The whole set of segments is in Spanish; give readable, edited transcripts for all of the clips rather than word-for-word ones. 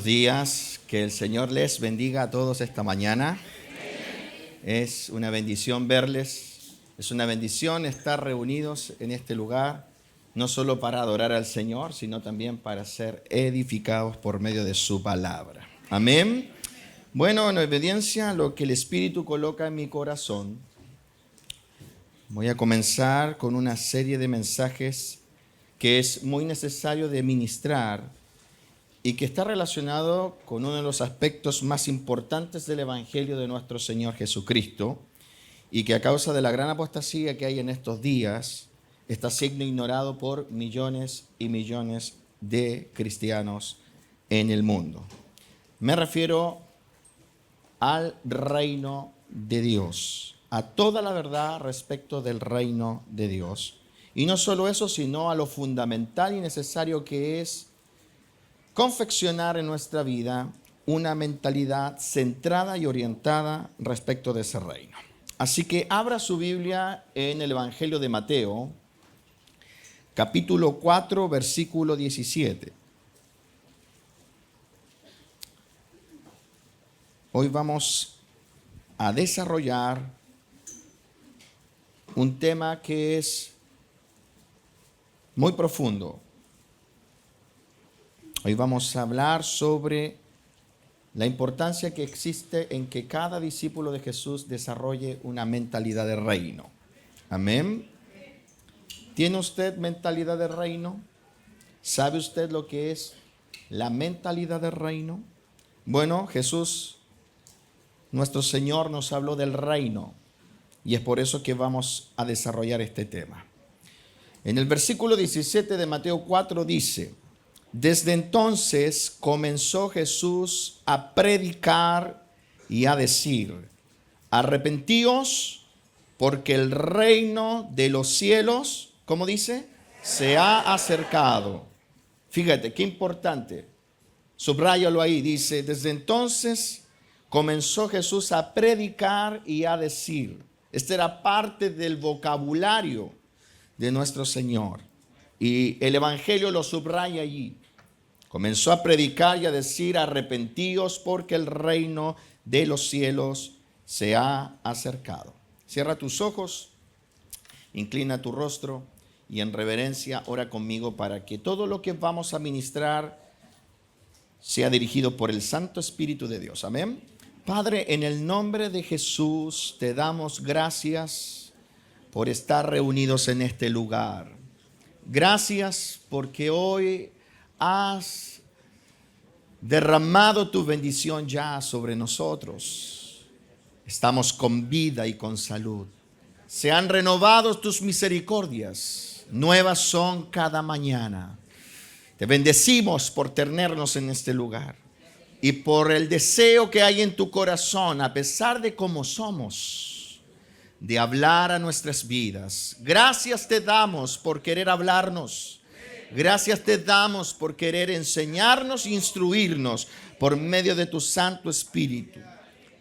Buenos días, que el Señor les bendiga a todos esta mañana. Es una bendición verles, es una bendición estar reunidos en este lugar, no solo para adorar al Señor, sino también para ser edificados por medio de su palabra. Amén. Bueno, en obediencia a lo que el Espíritu coloca en mi corazón, voy a comenzar con una serie de mensajes que es muy necesario de ministrar y que está relacionado con uno de los aspectos más importantes del Evangelio de nuestro Señor Jesucristo, y que a causa de la gran apostasía que hay en estos días, está siendo ignorado por millones y millones de cristianos en el mundo. Me refiero al reino de Dios, a toda la verdad respecto del reino de Dios. Y no solo eso, sino a lo fundamental y necesario que es confeccionar en nuestra vida una mentalidad centrada y orientada respecto de ese reino. Así que abra su Biblia en el Evangelio de Mateo, capítulo 4, versículo 17. Hoy vamos a desarrollar un tema que es muy profundo. Hoy vamos a hablar sobre la importancia que existe en que cada discípulo de Jesús desarrolle una mentalidad de reino. Amén. ¿Tiene usted mentalidad de reino? ¿Sabe usted lo que es la mentalidad de reino? Bueno, Jesús, nuestro Señor, nos habló del reino y es por eso que vamos a desarrollar este tema. En el versículo 17 de Mateo 4 dice: desde entonces comenzó Jesús a predicar y a decir: arrepentíos, porque el reino de los cielos, ¿cómo dice? Se ha acercado. Fíjate, qué importante. Subráyalo ahí, dice: desde entonces comenzó Jesús a predicar y a decir. Esta era parte del vocabulario de nuestro Señor. Y el Evangelio lo subraya allí. Comenzó a predicar y a decir: arrepentíos, porque el reino de los cielos se ha acercado. Cierra tus ojos, inclina tu rostro y en reverencia ora conmigo para que todo lo que vamos a ministrar sea dirigido por el Santo Espíritu de Dios. Amén. Padre, en el nombre de Jesús te damos gracias por estar reunidos en este lugar. Gracias porque hoy has derramado tu bendición ya sobre nosotros. Estamos con vida y con salud. Se han renovado tus misericordias. Nuevas son cada mañana. Te bendecimos por tenernos en este lugar y por el deseo que hay en tu corazón, a pesar de cómo somos, de hablar a nuestras vidas. Gracias te damos por querer hablarnos. Gracias te damos por querer enseñarnos e instruirnos por medio de tu Santo Espíritu.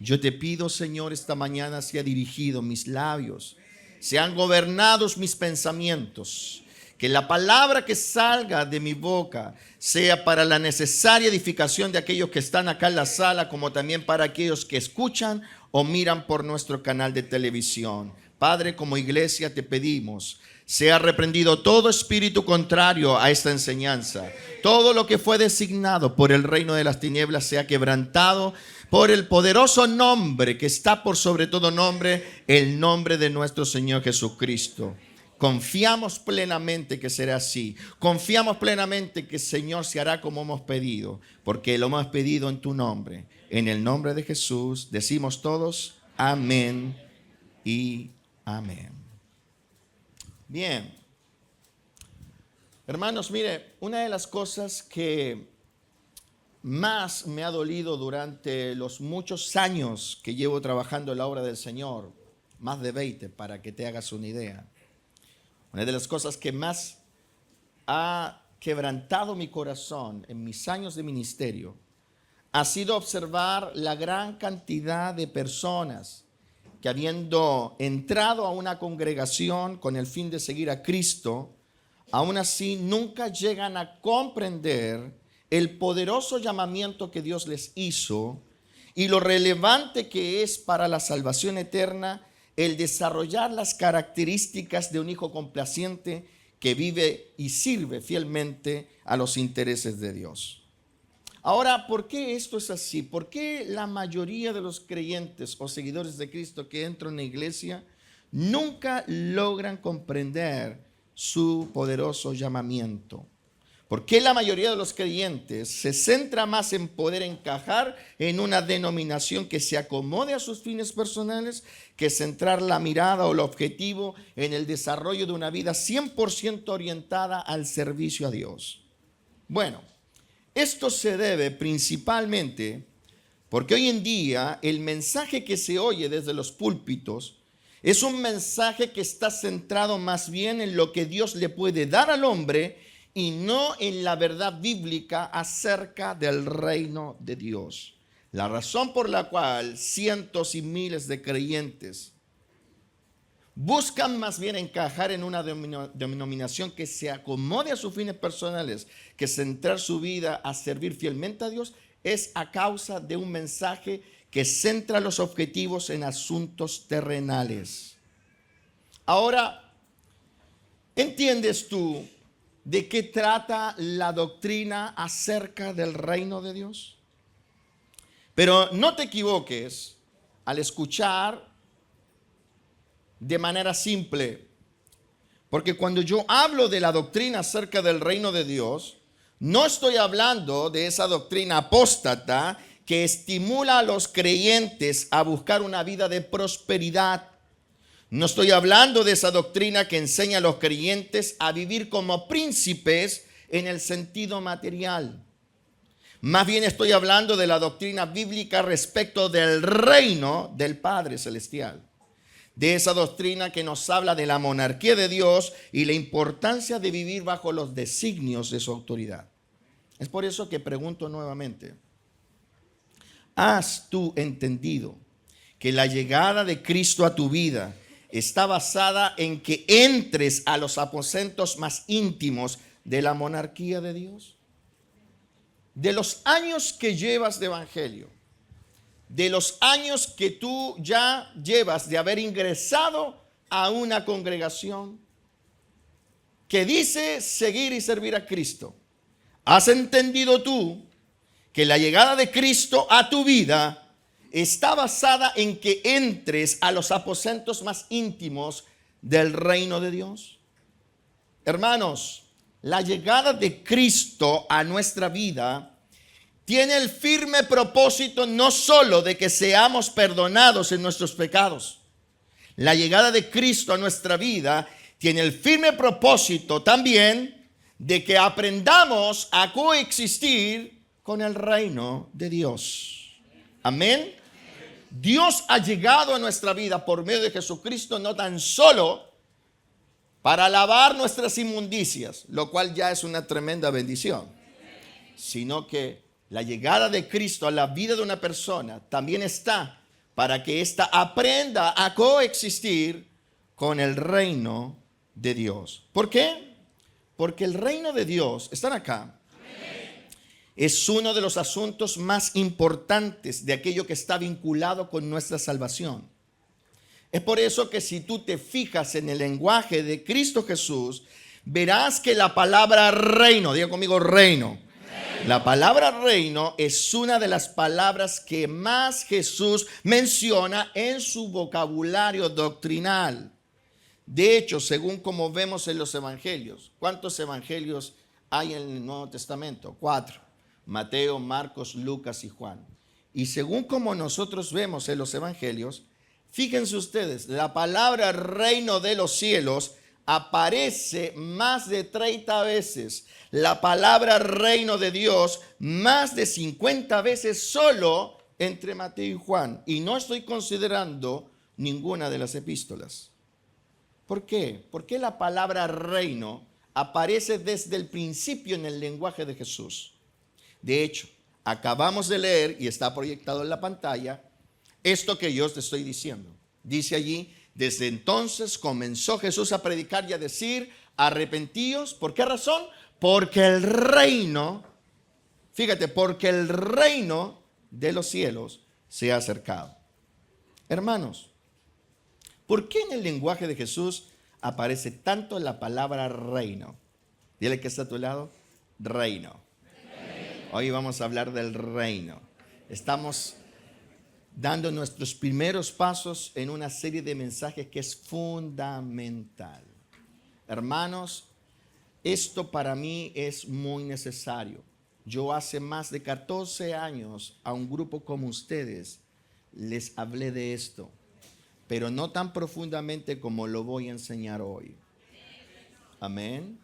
Yo te pido, Señor, esta mañana sea dirigido mis labios, sean gobernados mis pensamientos, que la palabra que salga de mi boca sea para la necesaria edificación de aquellos que están acá en la sala, como también para aquellos que escuchan o miran por nuestro canal de televisión. Padre, como iglesia te pedimos: sea reprendido todo espíritu contrario a esta enseñanza. Todo lo que fue designado por el reino de las tinieblas sea quebrantado por el poderoso nombre que está por sobre todo nombre, el nombre de nuestro Señor Jesucristo. Confiamos plenamente que será así. Confiamos plenamente que el Señor se hará como hemos pedido, porque lo hemos pedido en tu nombre. En el nombre de Jesús decimos todos amén y amén. Bien, hermanos, mire, una de las cosas que más me ha dolido durante los muchos años que llevo trabajando en la obra del Señor, más de 20 para que te hagas una idea, una de las cosas que más ha quebrantado mi corazón en mis años de ministerio ha sido observar la gran cantidad de personas que, habiendo entrado a una congregación con el fin de seguir a Cristo, aún así nunca llegan a comprender el poderoso llamamiento que Dios les hizo y lo relevante que es para la salvación eterna el desarrollar las características de un hijo complaciente que vive y sirve fielmente a los intereses de Dios. Ahora, ¿por qué esto es así? ¿Por qué la mayoría de los creyentes o seguidores de Cristo que entran en la iglesia nunca logran comprender su poderoso llamamiento? ¿Por qué la mayoría de los creyentes se centra más en poder encajar en una denominación que se acomode a sus fines personales que centrar la mirada o el objetivo en el desarrollo de una vida 100% orientada al servicio a Dios? Bueno, esto se debe principalmente porque hoy en día el mensaje que se oye desde los púlpitos es un mensaje que está centrado más bien en lo que Dios le puede dar al hombre y no en la verdad bíblica acerca del reino de Dios. La razón por la cual cientos y miles de creyentes buscan más bien encajar en una denominación que se acomode a sus fines personales que centrar su vida a servir fielmente a Dios es a causa de un mensaje que centra los objetivos en asuntos terrenales. Ahora, ¿entiendes tú de qué trata la doctrina acerca del reino de Dios? Pero no te equivoques al escuchar de manera simple, porque cuando yo hablo de la doctrina acerca del reino de Dios, no estoy hablando de esa doctrina apóstata que estimula a los creyentes a buscar una vida de prosperidad. No estoy hablando de esa doctrina que enseña a los creyentes a vivir como príncipes en el sentido material. Más bien estoy hablando de la doctrina bíblica respecto del reino del Padre Celestial. De esa doctrina que nos habla de la monarquía de Dios y la importancia de vivir bajo los designios de su autoridad. Es por eso que pregunto nuevamente, ¿has tú entendido que la llegada de Cristo a tu vida está basada en que entres a los aposentos más íntimos de la monarquía de Dios? De los años que llevas de evangelio, de los años que tú ya llevas de haber ingresado a una congregación que dice seguir y servir a Cristo, ¿has entendido tú que la llegada de Cristo a tu vida está basada en que entres a los aposentos más íntimos del reino de Dios? Hermanos, la llegada de Cristo a nuestra vida tiene el firme propósito no solo de que seamos perdonados en nuestros pecados. La llegada de Cristo a nuestra vida tiene el firme propósito también de que aprendamos a coexistir con el reino de Dios. Amén. Dios ha llegado a nuestra vida por medio de Jesucristo no tan solo para lavar nuestras inmundicias, lo cual ya es una tremenda bendición, sino que la llegada de Cristo a la vida de una persona también está para que ésta aprenda a coexistir con el reino de Dios. ¿Por qué? Porque el reino de Dios, ¿están acá? Es uno de los asuntos más importantes de aquello que está vinculado con nuestra salvación. Es por eso que si tú te fijas en el lenguaje de Cristo Jesús, verás que la palabra reino, diga conmigo reino. La palabra reino es una de las palabras que más Jesús menciona en su vocabulario doctrinal. De hecho, según como vemos en los evangelios, ¿cuántos evangelios hay en el Nuevo Testamento? 4. Mateo, Marcos, Lucas y Juan. Y según como nosotros vemos en los evangelios, fíjense ustedes, la palabra reino de los cielos aparece más de 30 veces. La palabra reino de Dios más de 50 veces solo entre Mateo y Juan. Y no estoy considerando ninguna de las epístolas. ¿Por qué? Porque la palabra reino aparece desde el principio en el lenguaje de Jesús. De hecho, acabamos de leer y está proyectado en la pantalla esto que yo te estoy diciendo. Dice allí, desde entonces comenzó Jesús a predicar y a decir, arrepentíos. ¿Por qué razón? Porque el reino Fíjate, porque el reino de los cielos se ha acercado. Hermanos, ¿por qué en el lenguaje de Jesús aparece tanto la palabra reino? Dile que está a tu lado, reino. Hoy vamos a hablar del reino. Estamos dando nuestros primeros pasos en una serie de mensajes que es fundamental. Hermanos, esto para mí es muy necesario. Yo hace más de 14 años a un grupo como ustedes les hablé de esto, pero no tan profundamente como lo voy a enseñar hoy. Amén.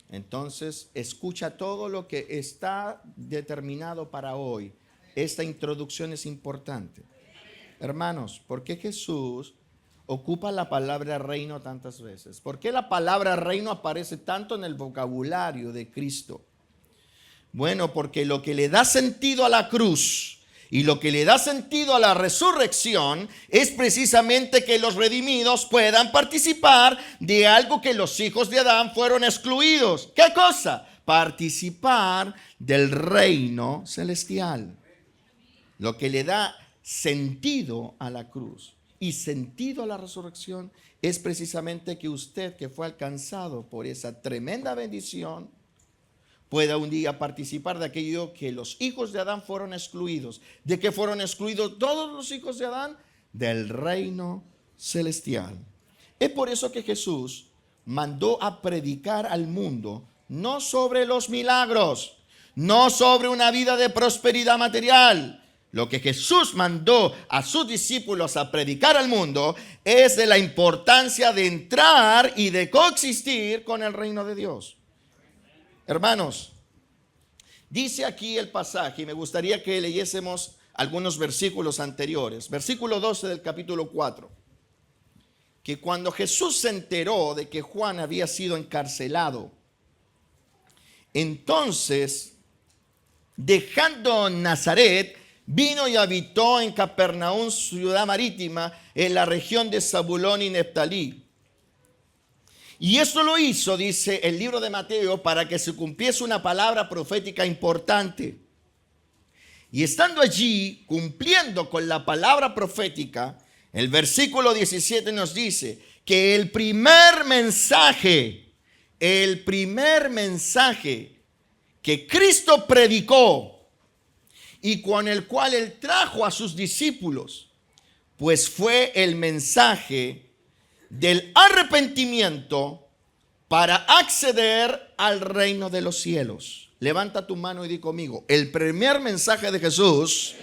Entonces, escucha todo lo que está determinado para hoy. Esta introducción es importante. Hermanos, ¿por qué Jesús ocupa la palabra reino tantas veces? ¿Por qué la palabra reino aparece tanto en el vocabulario de Cristo? Bueno, porque lo que le da sentido a la cruz y lo que le da sentido a la resurrección es precisamente que los redimidos puedan participar de algo que los hijos de Adán fueron excluidos. ¿Qué cosa? Participar del reino celestial. Lo que le da sentido a la cruz y sentido a la resurrección es precisamente que usted, que fue alcanzado por esa tremenda bendición, pueda un día participar de aquello que los hijos de Adán fueron excluidos. ¿De qué fueron excluidos todos los hijos de Adán? Del reino celestial. Es por eso que Jesús mandó a predicar al mundo, no sobre los milagros, no sobre una vida de prosperidad material. Lo que Jesús mandó a sus discípulos a predicar al mundo es de la importancia de entrar y de coexistir con el reino de Dios. Hermanos, dice aquí el pasaje, y me gustaría que leyésemos algunos versículos anteriores. Versículo 12 del capítulo 4. Que cuando Jesús se enteró de que Juan había sido encarcelado, entonces, dejando Nazaret, vino y habitó en Capernaum, ciudad marítima, en la región de Zabulón y Neftalí. Y esto lo hizo, dice el libro de Mateo, para que se cumpliese una palabra profética importante. Y estando allí, cumpliendo con la palabra profética, el versículo 17 nos dice que el primer mensaje que Cristo predicó y con el cual Él trajo a sus discípulos, pues fue el mensaje del arrepentimiento para acceder al reino de los cielos. Levanta tu mano y di conmigo: el primer mensaje de Jesús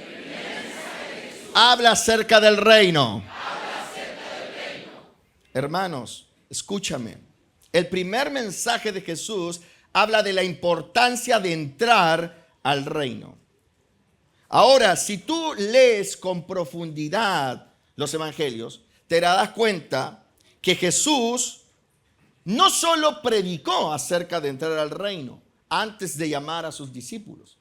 habla acerca del reino. Hermanos, escúchame. El primer mensaje de Jesús habla de la importancia de entrar al reino. Ahora, si tú lees con profundidad los evangelios, te darás cuenta que Jesús no solo predicó acerca de entrar al reino antes de llamar a sus discípulos,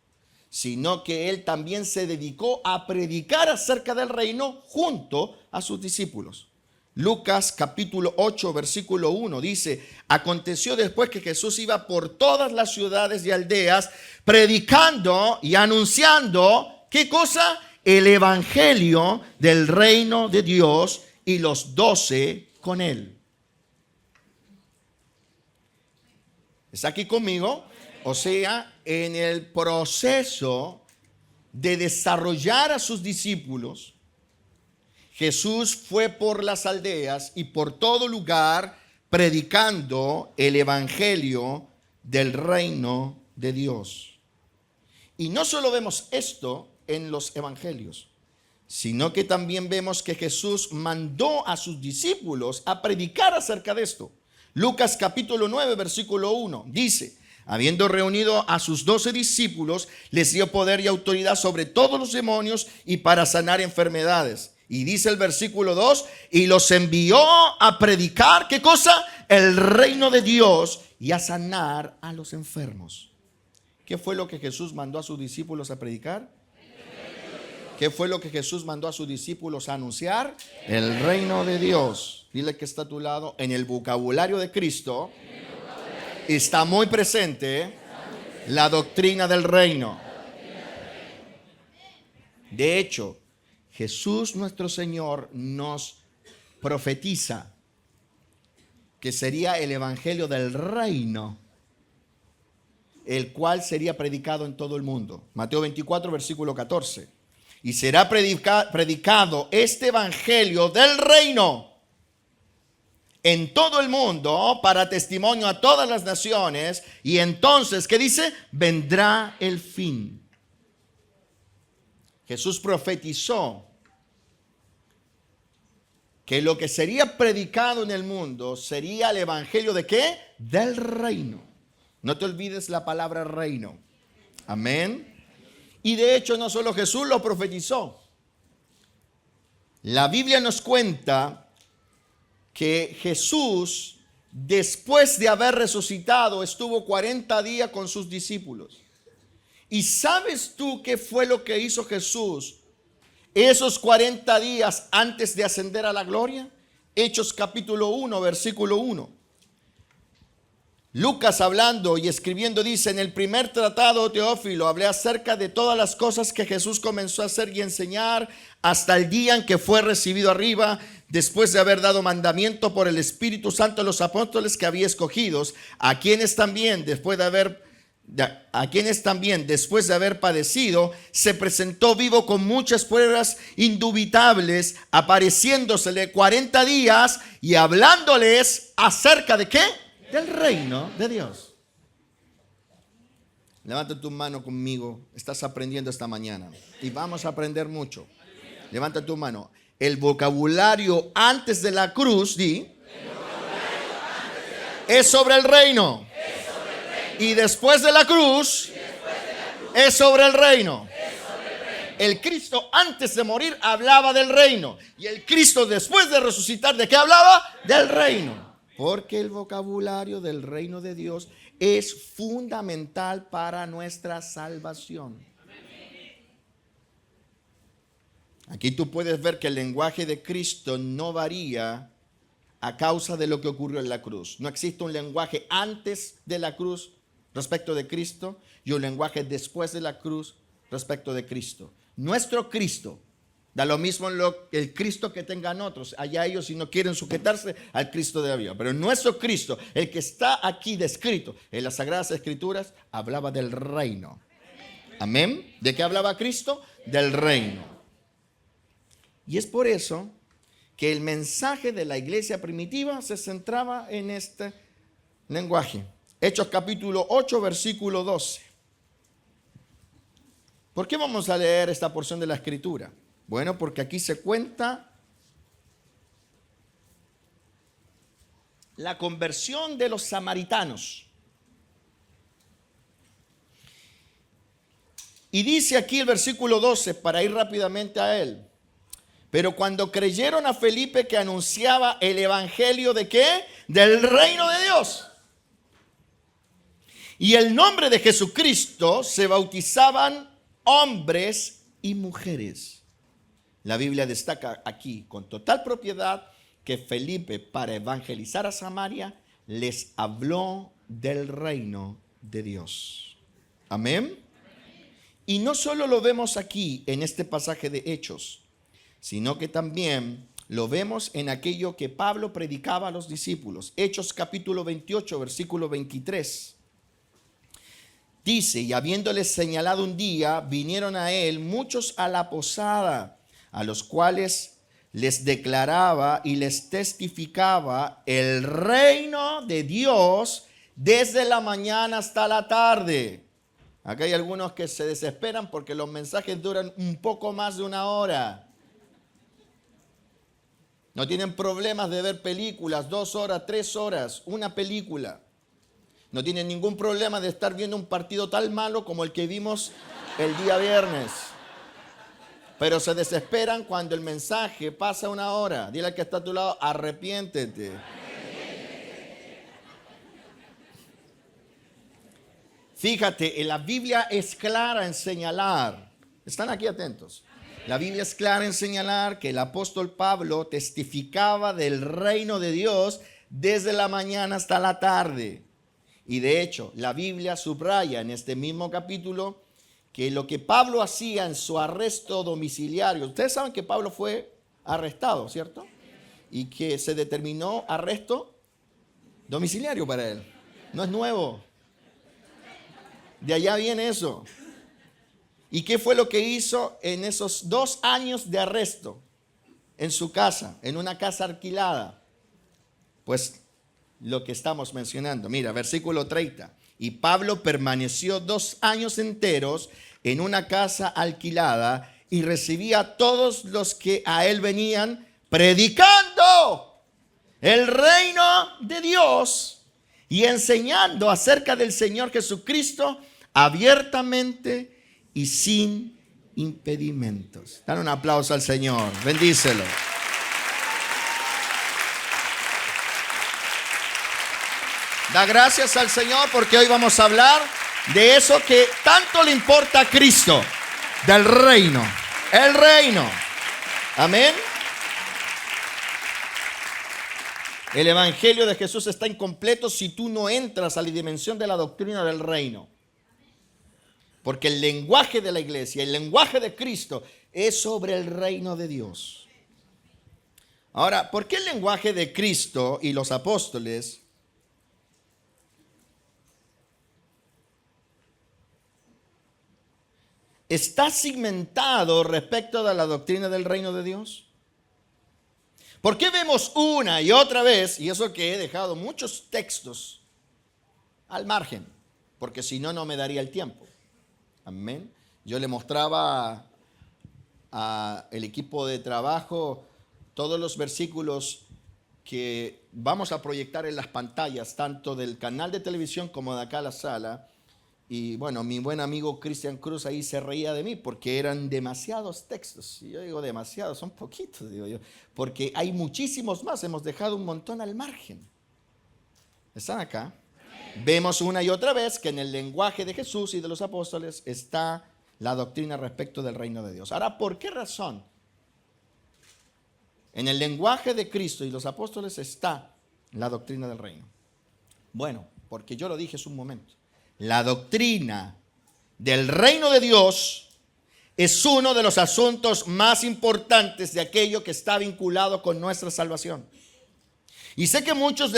sino que Él también se dedicó a predicar acerca del reino junto a sus discípulos. Lucas capítulo 8 versículo 1 dice: aconteció después que Jesús iba por todas las ciudades y aldeas predicando y anunciando, ¿qué cosa? El evangelio del reino de Dios, y los 12 con Él. ¿Está aquí conmigo? O sea, en el proceso de desarrollar a sus discípulos, Jesús fue por las aldeas y por todo lugar predicando el evangelio del reino de Dios. Y no solo vemos esto en los evangelios, sino que también vemos que Jesús mandó a sus discípulos a predicar acerca de esto. Lucas capítulo 9 versículo 1 dice: habiendo reunido a sus 12 discípulos, les dio poder y autoridad sobre todos los demonios y para sanar enfermedades. Y dice el versículo 2: y los envió a predicar, ¿qué cosa? El reino de Dios, y a sanar a los enfermos. ¿Qué fue lo que Jesús mandó a sus discípulos a predicar? ¿Qué fue lo que Jesús mandó a sus discípulos a anunciar? El reino de Dios. Dile que está a tu lado. En el vocabulario de Cristo está muy presente la doctrina del reino. De hecho, Jesús nuestro Señor nos profetiza que sería el evangelio del reino, el cual sería predicado en todo el mundo. Mateo 24, versículo 14. Y será predicado este evangelio del reino en todo el mundo para testimonio a todas las naciones. Y entonces, ¿qué dice? Vendrá el fin. Jesús profetizó que lo que sería predicado en el mundo sería el evangelio ¿de qué? Del reino. No te olvides la palabra reino. Amén. Y de hecho no solo Jesús lo profetizó. La Biblia nos cuenta que Jesús, después de haber resucitado, estuvo 40 días con sus discípulos. ¿Y sabes tú qué fue lo que hizo Jesús esos 40 días antes de ascender a la gloria? Hechos capítulo 1, versículo 1. Lucas hablando y escribiendo dice: en el primer tratado, Teófilo, hablé acerca de todas las cosas que Jesús comenzó a hacer y enseñar hasta el día en que fue recibido arriba, después de haber dado mandamiento por el Espíritu Santo a los apóstoles que había escogidos, a quienes también después de haber padecido, se presentó vivo con muchas pruebas indubitables, apareciéndosele 40 días y hablándoles acerca de ¿qué? Del reino de Dios. Levanta tu mano conmigo. Estás aprendiendo esta mañana y vamos a aprender mucho. Levanta tu mano. El vocabulario antes de la cruz, es sobre el reino. Y después de la cruz, es sobre el reino. El Cristo antes de morir hablaba del reino. Y el Cristo después de resucitar, ¿de qué hablaba? Del reino. Porque el vocabulario del reino de Dios es fundamental para nuestra salvación. Aquí tú puedes ver que el lenguaje de Cristo no varía a causa de lo que ocurrió en la cruz. No existe un lenguaje antes de la cruz respecto de Cristo y un lenguaje después de la cruz respecto de Cristo. Nuestro Cristo, da lo mismo el Cristo que tengan otros, allá ellos si no quieren sujetarse al Cristo de arriba, pero nuestro Cristo, el que está aquí descrito en las Sagradas Escrituras, hablaba del reino. Amén. ¿De qué hablaba Cristo? Del reino. Y es por eso que el mensaje de la iglesia primitiva se centraba en este lenguaje. Hechos capítulo 8, versículo 12. ¿Por qué vamos a leer esta porción de la Escritura? Bueno, porque aquí se cuenta la conversión de los samaritanos. Y dice aquí el versículo 12, para ir rápidamente a él. Pero cuando creyeron a Felipe que anunciaba el evangelio ¿de qué? Del reino de Dios. Y el nombre de Jesucristo se bautizaban hombres y mujeres. La Biblia destaca aquí con total propiedad que Felipe, para evangelizar a Samaria, les habló del reino de Dios. Amén. Y no solo lo vemos aquí en este pasaje de Hechos, sino que también lo vemos en aquello que Pablo predicaba a los discípulos. Hechos capítulo 28, versículo 23. Dice: y habiéndoles señalado un día, vinieron a él muchos a la posada, a los cuales les declaraba y les testificaba el reino de Dios desde la mañana hasta la tarde. Acá hay algunos que se desesperan porque los mensajes duran un poco más de una hora. No tienen problemas de ver películas, 2 horas, 3 horas, una película. No tienen ningún problema de estar viendo un partido tan malo como el que vimos el día viernes. Pero se desesperan cuando el mensaje pasa una hora. Dile al que está a tu lado: arrepiéntete. Fíjate, la Biblia es clara en señalar. ¿Están aquí atentos? La Biblia es clara en señalar que el apóstol Pablo testificaba del reino de Dios desde la mañana hasta la tarde. Y de hecho, la Biblia subraya en este mismo capítulo que lo que Pablo hacía en su arresto domiciliario, ustedes saben que Pablo fue arrestado, ¿cierto? Y que se determinó arresto domiciliario para él. No es nuevo. De allá viene eso. ¿Y qué fue lo que hizo en esos 2 años de arresto? En su casa, en una casa alquilada. Pues lo que estamos mencionando. Mira, versículo 30. Y Pablo permaneció 2 años enteros en una casa alquilada y recibía a todos los que a él venían predicando el reino de Dios y enseñando acerca del Señor Jesucristo abiertamente y sin impedimentos. Dan un aplauso al Señor. Bendícelo. Da gracias al Señor porque hoy vamos a hablar de eso que tanto le importa a Cristo, del reino. El reino. Amén. El evangelio de Jesús está incompleto si tú no entras a la dimensión de la doctrina del reino. Porque el lenguaje de la iglesia, el lenguaje de Cristo es sobre el reino de Dios. Ahora, ¿por qué el lenguaje de Cristo y los apóstoles está cimentado respecto de la doctrina del reino de Dios? ¿Por qué vemos una y otra vez, y eso que he dejado muchos textos al margen? Porque si no, no me daría el tiempo. Amén. Yo le mostraba a el equipo de trabajo todos los versículos que vamos a proyectar en las pantallas, tanto del canal de televisión como de acá a la sala. Y bueno, mi buen amigo Cristian Cruz ahí se reía de mí porque eran demasiados textos. Y yo digo demasiados, son poquitos, digo yo. Porque hay muchísimos más, hemos dejado un montón al margen. ¿Están acá? Vemos una y otra vez que en el lenguaje de Jesús y de los apóstoles está la doctrina respecto del reino de Dios. Ahora, ¿por qué razón? En el lenguaje de Cristo y los apóstoles está la doctrina del reino. Bueno, porque yo lo dije hace un momento. La doctrina del reino de Dios es uno de los asuntos más importantes de aquello que está vinculado con nuestra salvación. Y sé que muchos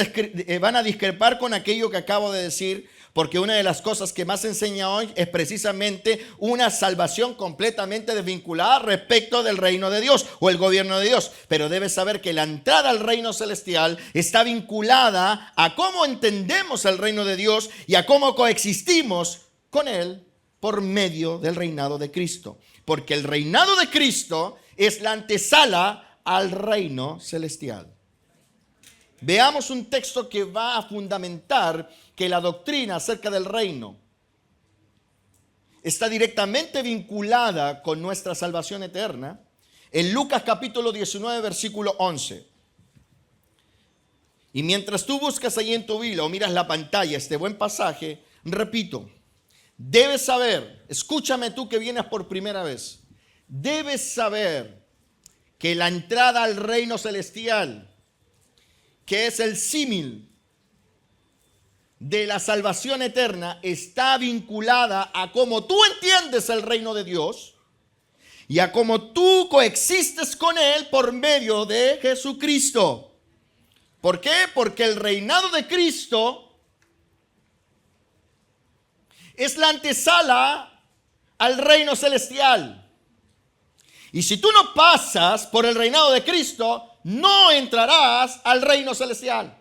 van a discrepar con aquello que acabo de decir, porque una de las cosas que más enseña hoy es precisamente una salvación completamente desvinculada respecto del reino de Dios o el gobierno de Dios. Pero debes saber que la entrada al reino celestial está vinculada a cómo entendemos el reino de Dios y a cómo coexistimos con él por medio del reinado de Cristo. Porque el reinado de Cristo es la antesala al reino celestial. Veamos un texto que va a fundamentar que la doctrina acerca del reino está directamente vinculada con nuestra salvación eterna. En Lucas capítulo 19, versículo 11. Y mientras tú buscas ahí en tu Biblia o miras la pantalla este buen pasaje, repito, debes saber, escúchame tú que vienes por primera vez, debes saber que la entrada al reino celestial, que es el símil de la salvación eterna, está vinculada a cómo tú entiendes el reino de Dios y a cómo tú coexistes con él por medio de Jesucristo. ¿Por qué? Porque el reinado de Cristo es la antesala al reino celestial. Y si tú no pasas por el reinado de Cristo, no entrarás al reino celestial.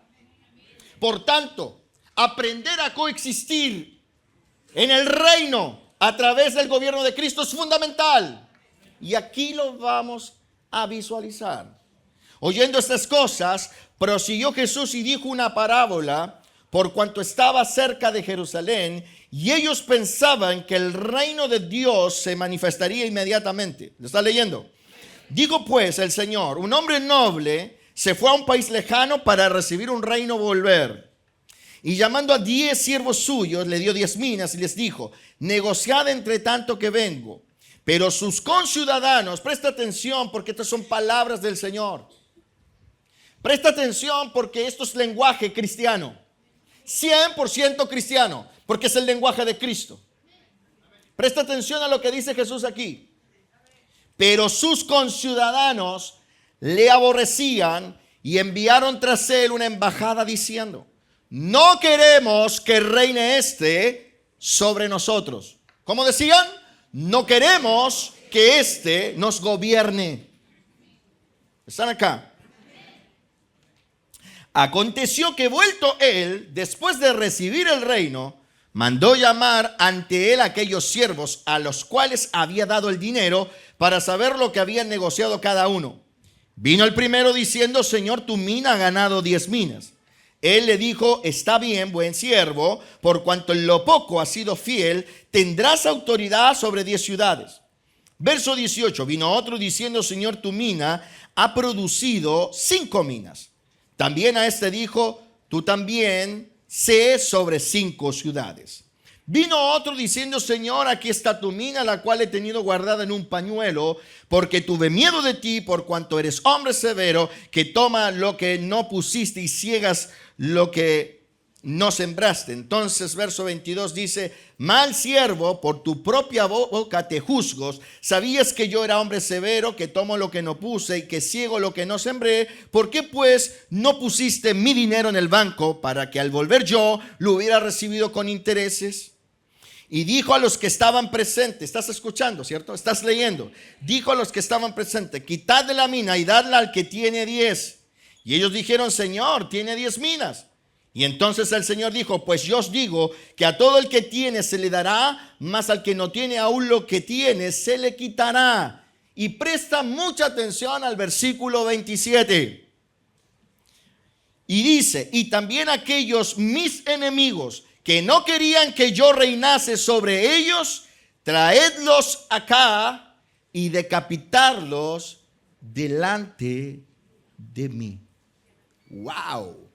Por tanto, aprender a coexistir en el reino a través del gobierno de Cristo es fundamental. Y aquí lo vamos a visualizar. Oyendo estas cosas, prosiguió Jesús y dijo una parábola por cuanto estaba cerca de Jerusalén y ellos pensaban que el reino de Dios se manifestaría inmediatamente. ¿Lo está leyendo? Digo pues el Señor, un hombre noble se fue a un país lejano para recibir un reino volver. Y llamando a 10 siervos suyos, le dio 10 minas y les dijo, negociad entre tanto que vengo. Pero sus conciudadanos, presta atención porque estas son palabras del Señor. Presta atención porque esto es lenguaje cristiano. 100% cristiano, porque es el lenguaje de Cristo. Presta atención a lo que dice Jesús aquí. Pero sus conciudadanos le aborrecían y enviaron tras él una embajada diciendo: no queremos que reine sobre nosotros. ¿Cómo decían? No queremos que nos gobierne. ¿Están acá? Aconteció que vuelto él, después de recibir el reino, mandó llamar ante él a aquellos siervos a los cuales había dado el dinero para saber lo que habían negociado cada uno. Vino el primero diciendo: Señor, tu mina ha ganado 10 minas. Él le dijo: está bien, buen siervo, por cuanto en lo poco has sido fiel, tendrás autoridad sobre 10 ciudades. Verso 18, vino otro diciendo: Señor, tu mina ha producido 5 minas. También a este dijo: tú también sé sobre 5 ciudades. Vino otro diciendo: Señor, aquí está tu mina, la cual he tenido guardada en un pañuelo, porque tuve miedo de ti, por cuanto eres hombre severo, que toma lo que no pusiste y ciegas lo que no sembraste. Entonces, verso 22 dice: mal siervo, por tu propia boca te juzgo. Sabías que yo era hombre severo, que tomo lo que no puse y que ciego lo que no sembré. ¿Por qué pues no pusiste mi dinero en el banco para que al volver yo lo hubiera recibido con intereses? Y dijo a los que estaban presentes, estás escuchando, ¿cierto? Estás leyendo. Dijo a los que estaban presentes: quitad de la mina y dadla al que tiene 10. Y ellos dijeron: Señor, tiene 10 minas. Y entonces el Señor dijo: pues yo os digo que a todo el que tiene se le dará, mas al que no tiene aún lo que tiene se le quitará. Y presta mucha atención al versículo 27. Y dice: y también aquellos mis enemigos que no querían que yo reinase sobre ellos, traedlos acá y decapitarlos delante de mí. ¡Wow!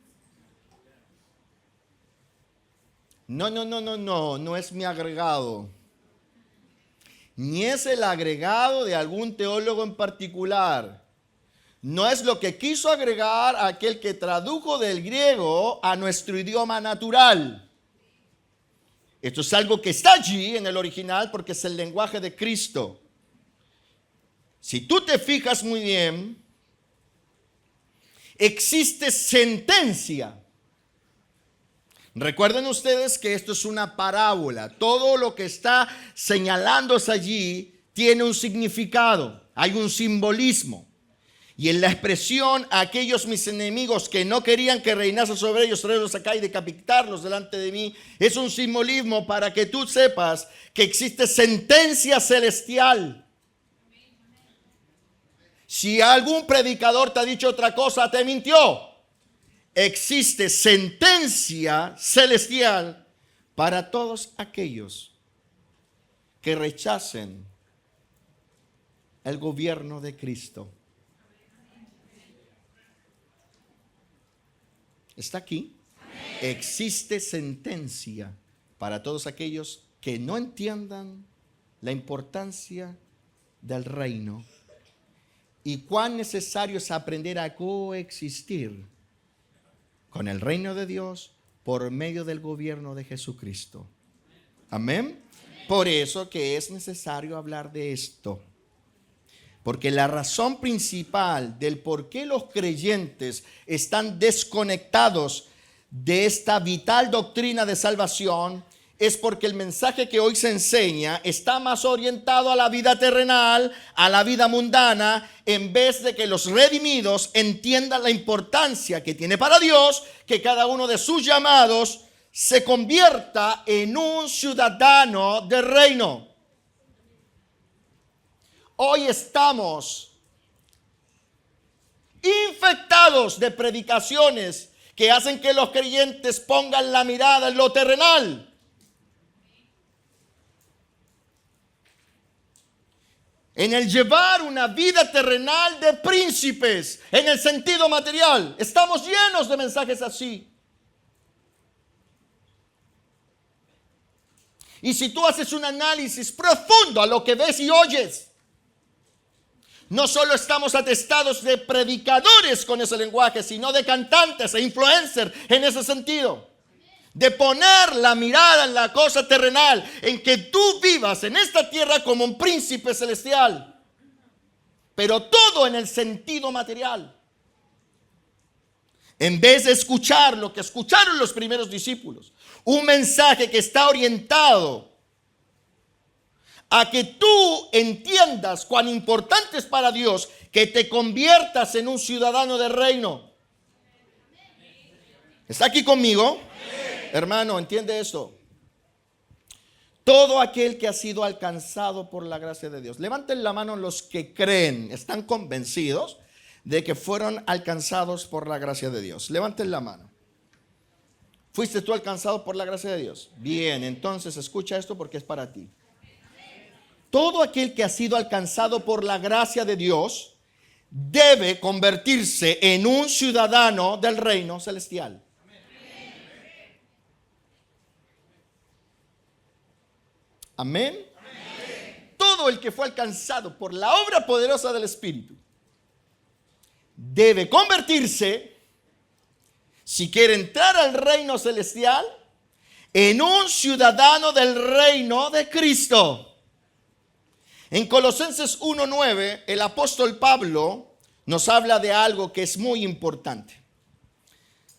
No es mi agregado. Ni es el agregado de algún teólogo en particular. No es lo que quiso agregar aquel que tradujo del griego a nuestro idioma natural. Esto es algo que está allí en el original porque es el lenguaje de Cristo. Si tú te fijas muy bien, existe sentencia. Recuerden ustedes que esto es una parábola. Todo lo que está señalándose allí tiene un significado, hay un simbolismo. Y en la expresión: aquellos mis enemigos que no querían que reinase sobre ellos, traerlos acá y decapitarlos delante de mí, es un simbolismo para que tú sepas que existe sentencia celestial. Si algún predicador te ha dicho otra cosa, te mintió. Existe sentencia celestial para todos aquellos que rechacen el gobierno de Cristo. ¿Está aquí? Existe sentencia para todos aquellos que no entiendan la importancia del reino y cuán necesario es aprender a coexistir con el reino de Dios por medio del gobierno de Jesucristo. Amén. Por eso que es necesario hablar de esto. Porque la razón principal del por qué los creyentes están desconectados de esta vital doctrina de salvación es porque el mensaje que hoy se enseña está más orientado a la vida terrenal, a la vida mundana, en vez de que los redimidos entiendan la importancia que tiene para Dios que cada uno de sus llamados se convierta en un ciudadano del reino. Hoy estamos infectados de predicaciones que hacen que los creyentes pongan la mirada en lo terrenal. En el llevar una vida terrenal de príncipes, en el sentido material. Estamos llenos de mensajes así. Y si tú haces un análisis profundo a lo que ves y oyes, no solo estamos atestados de predicadores con ese lenguaje, sino de cantantes e influencers en ese sentido. de poner la mirada en la cosa terrenal, en que tú vivas en esta tierra como un príncipe celestial, pero todo en el sentido material. En vez de escuchar lo que escucharon los primeros discípulos, un mensaje que está orientado a que tú entiendas cuán importante es para Dios que te conviertas en un ciudadano del reino. ¿Está aquí conmigo? Hermano, entiende esto. Todo aquel que ha sido alcanzado por la gracia de Dios. Levanten la mano los que creen, están convencidos de que fueron alcanzados por la gracia de Dios. Levanten la mano. ¿Fuiste tú alcanzado por la gracia de Dios? Bien, entonces escucha esto porque es para ti. Todo aquel que ha sido alcanzado por la gracia de Dios debe convertirse en un ciudadano del reino celestial. Amén. Todo el que fue alcanzado por la obra poderosa del Espíritu debe convertirse, si quiere entrar al reino celestial, en un ciudadano del reino de Cristo. En Colosenses 1:9, el apóstol Pablo nos habla de algo que es muy importante.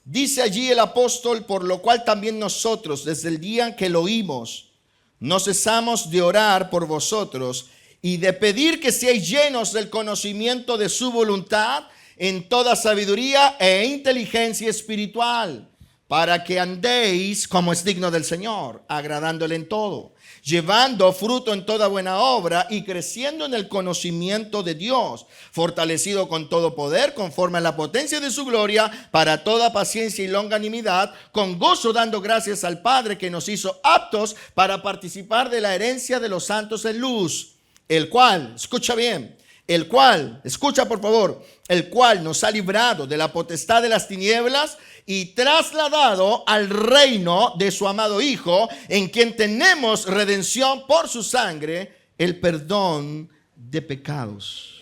Dice allí el apóstol: por lo cual también nosotros, desde el día en que lo oímos, no cesamos de orar por vosotros y de pedir que seáis llenos del conocimiento de su voluntad en toda sabiduría e inteligencia espiritual, para que andéis como es digno del Señor, agradándole en todo, llevando fruto en toda buena obra y creciendo en el conocimiento de Dios, fortalecido con todo poder conforme a la potencia de su gloria, para toda paciencia y longanimidad, con gozo dando gracias al Padre que nos hizo aptos para participar de la herencia de los santos en luz, el cual, escucha bien, el cual, escucha por favor, el cual nos ha librado de la potestad de las tinieblas y trasladado al reino de su amado Hijo, en quien tenemos redención por su sangre, el perdón de pecados.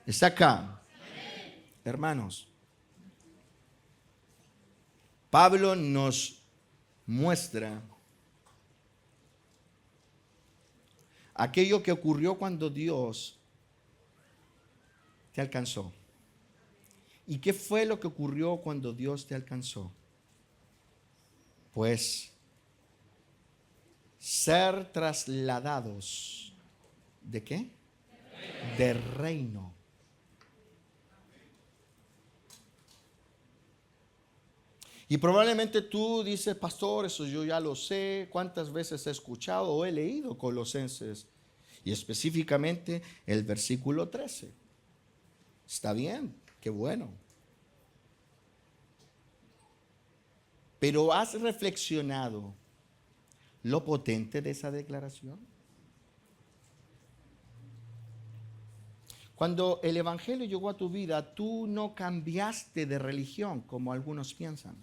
¿Está acá? Hermanos, Pablo nos muestra aquello que ocurrió cuando Dios te alcanzó. ¿Y qué fue lo que ocurrió cuando Dios te alcanzó? Pues ser trasladados. ¿De qué? De reino. Y probablemente tú dices: pastor, eso yo ya lo sé. ¿Cuántas veces he escuchado o he leído Colosenses? Y específicamente el versículo 13. Está bien, qué bueno. Pero ¿has reflexionado lo potente de esa declaración? Cuando el evangelio llegó a tu vida, tú no cambiaste de religión como algunos piensan.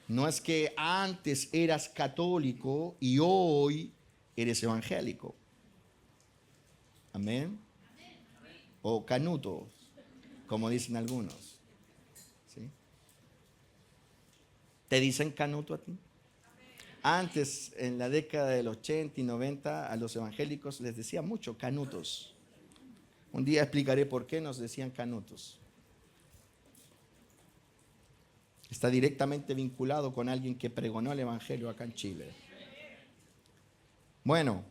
No es que antes eras católico y hoy eres evangélico. Amén. O canuto, como dicen algunos. ¿Sí? ¿Te dicen canuto a ti? Antes, en la década del 80 y 90, a los evangélicos les decían mucho canutos. Un día explicaré por qué nos decían canutos. Está directamente vinculado con alguien que pregonó el evangelio acá en Chile. Bueno,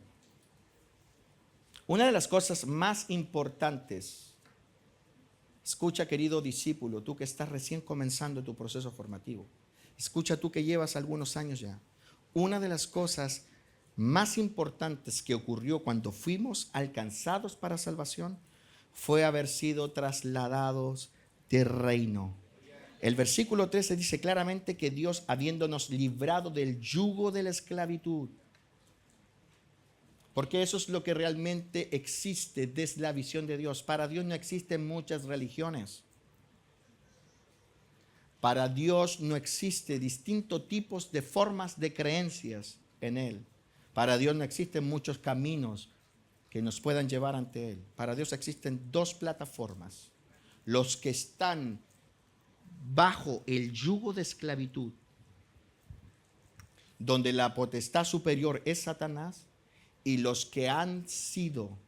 una de las cosas más importantes, escucha, querido discípulo, tú que estás recién comenzando tu proceso formativo, escucha tú que llevas algunos años ya, una de las cosas más importantes que ocurrió cuando fuimos alcanzados para salvación fue haber sido trasladados de reino. El versículo 13 dice claramente que Dios, habiéndonos librado del yugo de la esclavitud, porque eso es lo que realmente existe desde la visión de Dios. Para Dios no existen muchas religiones. Para Dios no existen distintos tipos de formas de creencias en Él. Para Dios no existen muchos caminos que nos puedan llevar ante Él. Para Dios existen dos plataformas. Los que están bajo el yugo de esclavitud, donde la potestad superior es Satanás, y los que han sido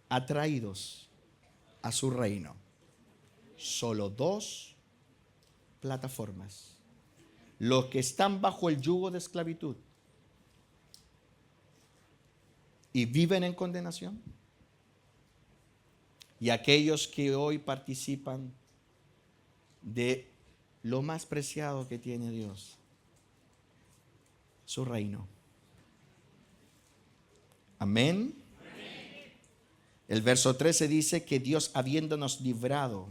atraídos a su reino. Solo dos plataformas. Los que están bajo el yugo de esclavitud y viven en condenación, y aquellos que hoy participan de lo más preciado que tiene Dios, su reino. Amén. El verso 13 dice que Dios, habiéndonos librado.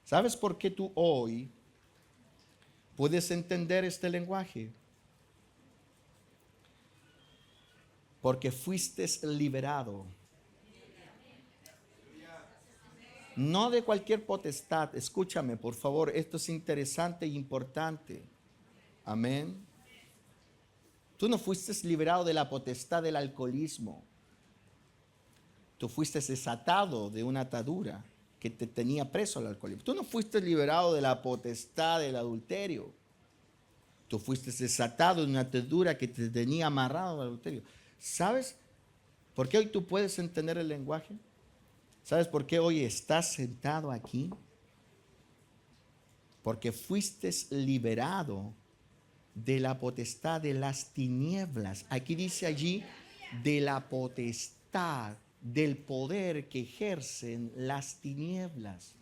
¿Sabes por qué tú hoy puedes entender este lenguaje? Porque fuiste liberado. No de cualquier potestad. Escúchame, por favor, esto es interesante e importante. Amén. Tú no fuiste liberado de la potestad del alcoholismo. Tú fuiste desatado de una atadura que te tenía preso al alcoholismo. Tú no fuiste liberado de la potestad del adulterio. Tú fuiste desatado de una atadura que te tenía amarrado al adulterio. ¿Sabes por qué hoy tú puedes entender el lenguaje? ¿Sabes por qué hoy estás sentado aquí? Porque fuiste liberado de la potestad de las tinieblas. Aquí dice allí, de la potestad, del poder que ejercen las tinieblas.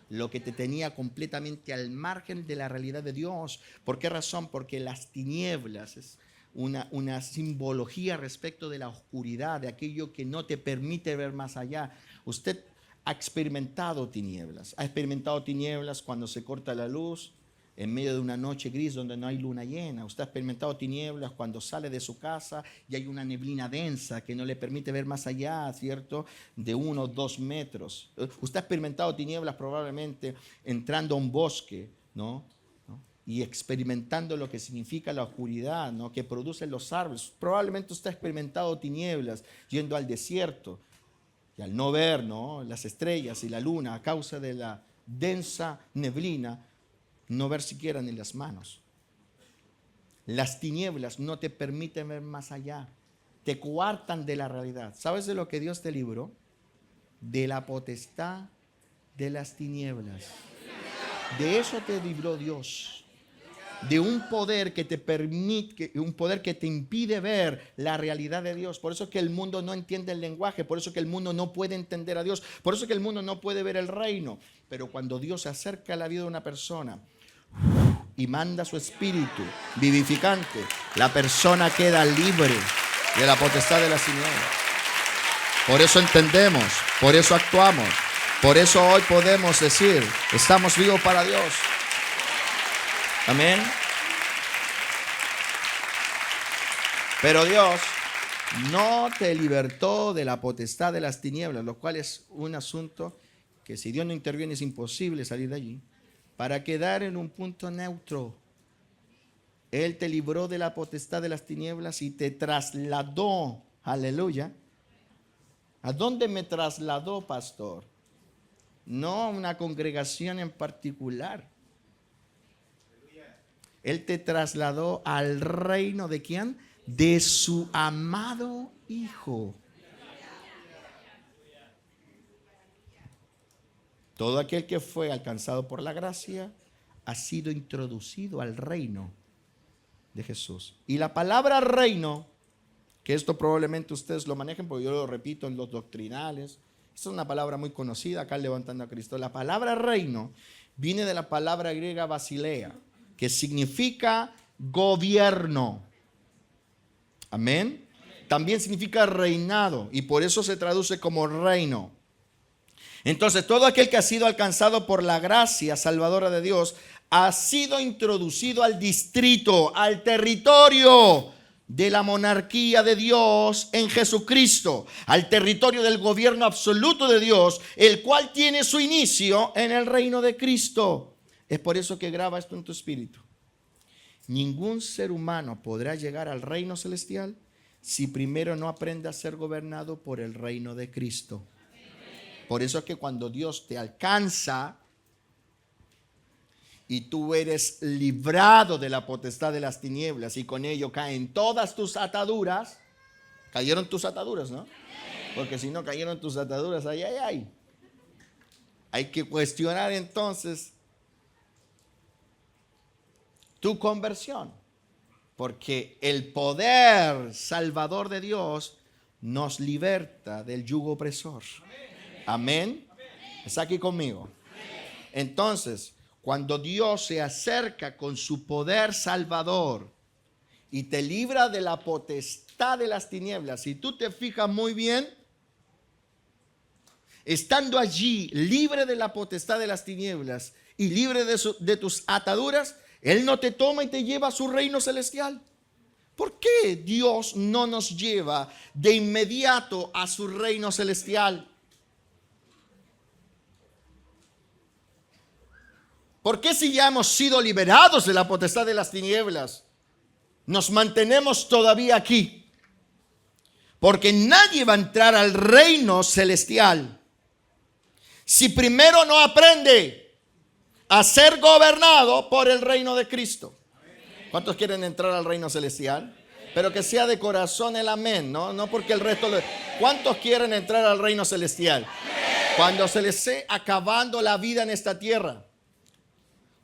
Lo que te tenía completamente al margen de la realidad de Dios. ¿Por qué razón? Porque las tinieblas es una simbología respecto de la oscuridad, de aquello que no te permite ver más allá. Usted ha experimentado tinieblas. Ha experimentado tinieblas cuando se corta la luz, en medio de una noche gris donde no hay luna llena. Usted ha experimentado tinieblas cuando sale de su casa y hay una neblina densa que no le permite ver más allá, ¿cierto? De 1 o 2 metros. Usted ha experimentado tinieblas probablemente entrando a un bosque, ¿no? Y experimentando lo que significa la oscuridad, ¿no? Que producen los árboles. Probablemente usted ha experimentado tinieblas yendo al desierto y al no ver, ¿no?, las estrellas y la luna a causa de la densa neblina, no ver siquiera ni las manos. Las tinieblas no te permiten ver más allá, te coartan de la realidad. ¿Sabes de lo que Dios te libró? De la potestad de las tinieblas. De eso te libró Dios. De un poder que te permite, un poder que te impide ver la realidad de Dios. Por eso es que el mundo no entiende el lenguaje, por eso es que el mundo no puede entender a Dios, por eso es que el mundo no puede ver el reino. Pero cuando Dios se acerca a la vida de una persona y manda su espíritu vivificante, la persona queda libre de la potestad de las tinieblas. Por eso entendemos, por eso actuamos, por eso hoy podemos decir, estamos vivos para Dios. Amén. Pero Dios no te libertó de la potestad de las tinieblas, lo cual es un asunto que si Dios no interviene es imposible salir de allí, para quedar en un punto neutro. Él te libró de la potestad de las tinieblas y te trasladó, aleluya. ¿A dónde me trasladó, pastor? No a una congregación en particular. Él te trasladó al reino ¿de quién? De su amado Hijo. Todo aquel que fue alcanzado por la gracia ha sido introducido al reino de Jesús. Y la palabra reino, que esto probablemente ustedes lo manejen, porque yo lo repito en los doctrinales, esta es una palabra muy conocida acá en Levantando a Cristo. La palabra reino viene de la palabra griega basilea, que significa gobierno. Amén. También significa reinado y por eso se traduce como reino. Entonces, todo aquel que ha sido alcanzado por la gracia salvadora de Dios ha sido introducido al distrito, al territorio de la monarquía de Dios en Jesucristo, al territorio del gobierno absoluto de Dios, el cual tiene su inicio en el reino de Cristo. Es por eso que graba esto en tu espíritu. Ningún ser humano podrá llegar al reino celestial si primero no aprende a ser gobernado por el reino de Cristo. Por eso es que cuando Dios te alcanza, y tú eres librado de la potestad de las tinieblas y con ello caen todas tus ataduras. Cayeron tus ataduras, ¿no? Porque si no cayeron tus ataduras, ay, ay, ay. Hay que cuestionar entonces tu conversión. Porque el poder salvador de Dios nos liberta del yugo opresor. Amén. ¿Está aquí conmigo? Entonces, cuando Dios se acerca con su poder salvador y te libra de la potestad de las tinieblas, si tú te fijas muy bien, estando allí libre de la potestad de las tinieblas y libre de tus ataduras, Él no te toma y te lleva a su reino celestial. ¿Por qué Dios no nos lleva de inmediato a su reino celestial? ¿Por qué si ya hemos sido liberados de la potestad de las tinieblas, nos mantenemos todavía aquí? Porque nadie va a entrar al reino celestial si primero no aprende a ser gobernado por el reino de Cristo. ¿Cuántos quieren entrar al reino celestial? Pero que sea de corazón el amén, ¿no? No porque el resto ¿Cuántos quieren entrar al reino celestial? Cuando se les esté acabando la vida en esta tierra,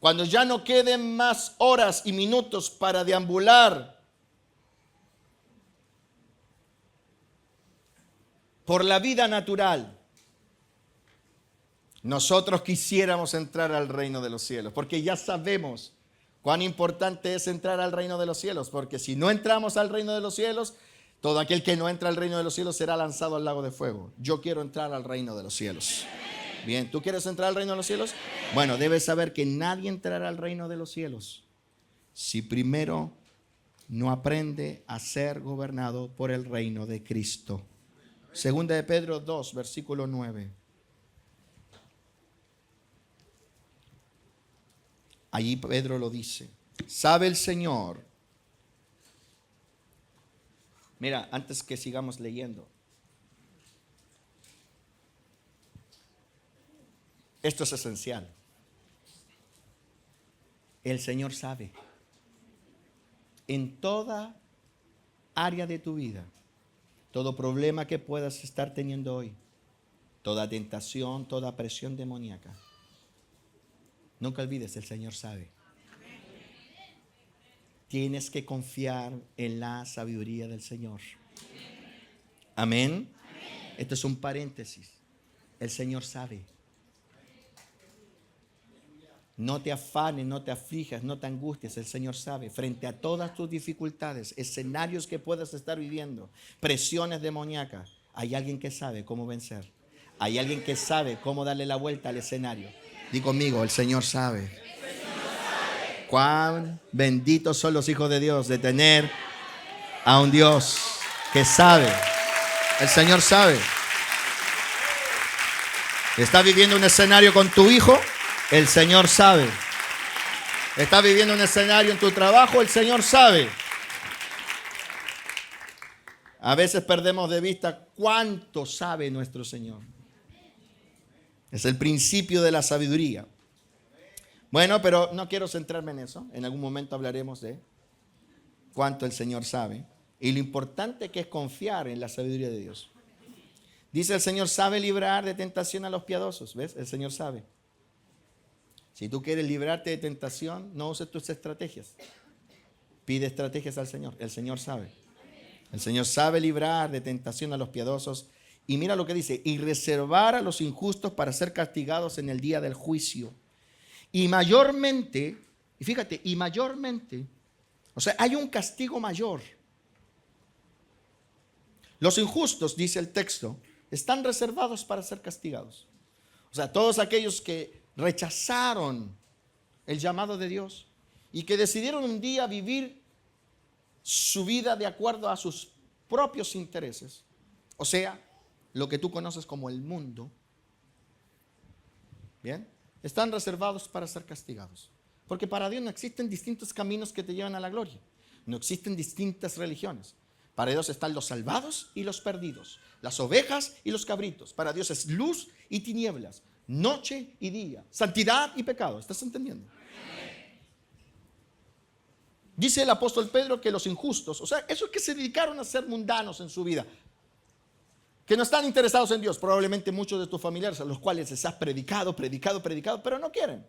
cuando ya no queden más horas y minutos para deambular por la vida natural, nosotros quisiéramos entrar al reino de los cielos, porque ya sabemos cuán importante es entrar al reino de los cielos, porque si no entramos al reino de los cielos, todo aquel que no entra al reino de los cielos será lanzado al lago de fuego. Yo quiero entrar al reino de los cielos. Bien, ¿tú quieres entrar al reino de los cielos? Bueno, debes saber que nadie entrará al reino de los cielos si primero no aprende a ser gobernado por el reino de Cristo. Segunda de Pedro 2, versículo 9. Allí Pedro lo dice. Sabe el Señor. Mira, antes que sigamos leyendo, esto es esencial. El Señor sabe en toda área de tu vida, todo problema que puedas estar teniendo hoy, toda tentación, toda presión demoníaca. Nunca olvides, el Señor sabe. Tienes que confiar en la sabiduría del Señor. Amén. Esto es un paréntesis. El Señor sabe. No te afanes, no te aflijas, no te angusties. El Señor sabe. Frente a todas tus dificultades, escenarios que puedas estar viviendo, presiones demoníacas, hay alguien que sabe cómo vencer. Hay alguien que sabe cómo darle la vuelta al escenario. Di conmigo, el Señor sabe. Cuán benditos son los hijos de Dios de tener a un Dios que sabe. El Señor sabe. ¿Estás viviendo un escenario con tu hijo? El Señor sabe. ¿Estás viviendo un escenario en tu trabajo? El Señor sabe. A veces perdemos de vista cuánto sabe nuestro Señor. Es el principio de la sabiduría. Bueno, pero no quiero centrarme en eso. En algún momento hablaremos de cuánto el Señor sabe. Y lo importante que es confiar en la sabiduría de Dios. Dice el Señor sabe librar de tentación a los piadosos. ¿Ves? El Señor sabe. Si tú quieres librarte de tentación, no uses tus estrategias. Pide estrategias al Señor. El Señor sabe. El Señor sabe librar de tentación a los piadosos. Y mira lo que dice, y reservar a los injustos para ser castigados en el día del juicio. Y mayormente, y fíjate, y mayormente, o sea, hay un castigo mayor. Los injustos, dice el texto, están reservados para ser castigados. O sea, todos aquellos que rechazaron el llamado de Dios y que decidieron un día vivir su vida de acuerdo a sus propios intereses. O sea, lo que tú conoces como el mundo. Bien, están reservados para ser castigados. Porque para Dios no existen distintos caminos que te llevan a la gloria. No existen distintas religiones. Para Dios están los salvados y los perdidos, las ovejas y los cabritos. Para Dios es luz y tinieblas, noche y día, santidad y pecado. ¿Estás entendiendo? Dice el apóstol Pedro que los injustos, o sea, esos que se dedicaron a ser mundanos en su vida, que no están interesados en Dios, probablemente muchos de tus familiares a los cuales les has predicado, pero no quieren.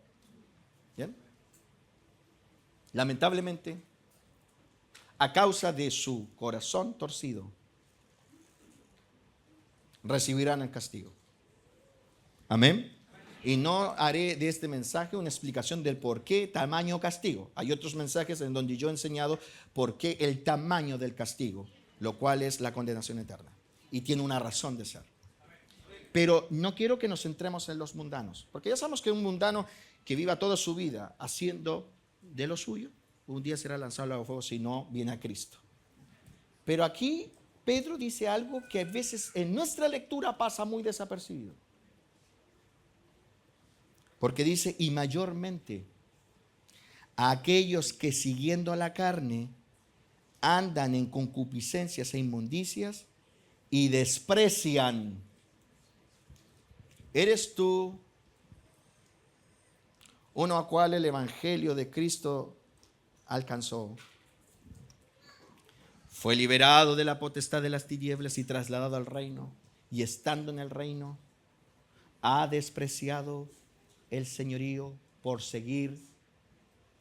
¿Bien? Lamentablemente, a causa de su corazón torcido, recibirán el castigo. Amén. Y no haré de este mensaje una explicación del por qué tamaño castigo. Hay otros mensajes en donde yo he enseñado por qué el tamaño del castigo, lo cual es la condenación eterna. Y tiene una razón de ser. Pero no quiero que nos centremos en los mundanos, porque ya sabemos que un mundano que viva toda su vida haciendo de lo suyo, un día será lanzado al lago de fuego si no viene a Cristo. Pero aquí Pedro dice algo que a veces en nuestra lectura pasa muy desapercibido. Porque dice, y mayormente a aquellos que siguiendo a la carne andan en concupiscencias e inmundicias y desprecian. ¿Eres tú uno a cual el evangelio de Cristo alcanzó? Fue liberado de la potestad de las tinieblas y trasladado al reino. Y estando en el reino, ha despreciado el señorío por seguir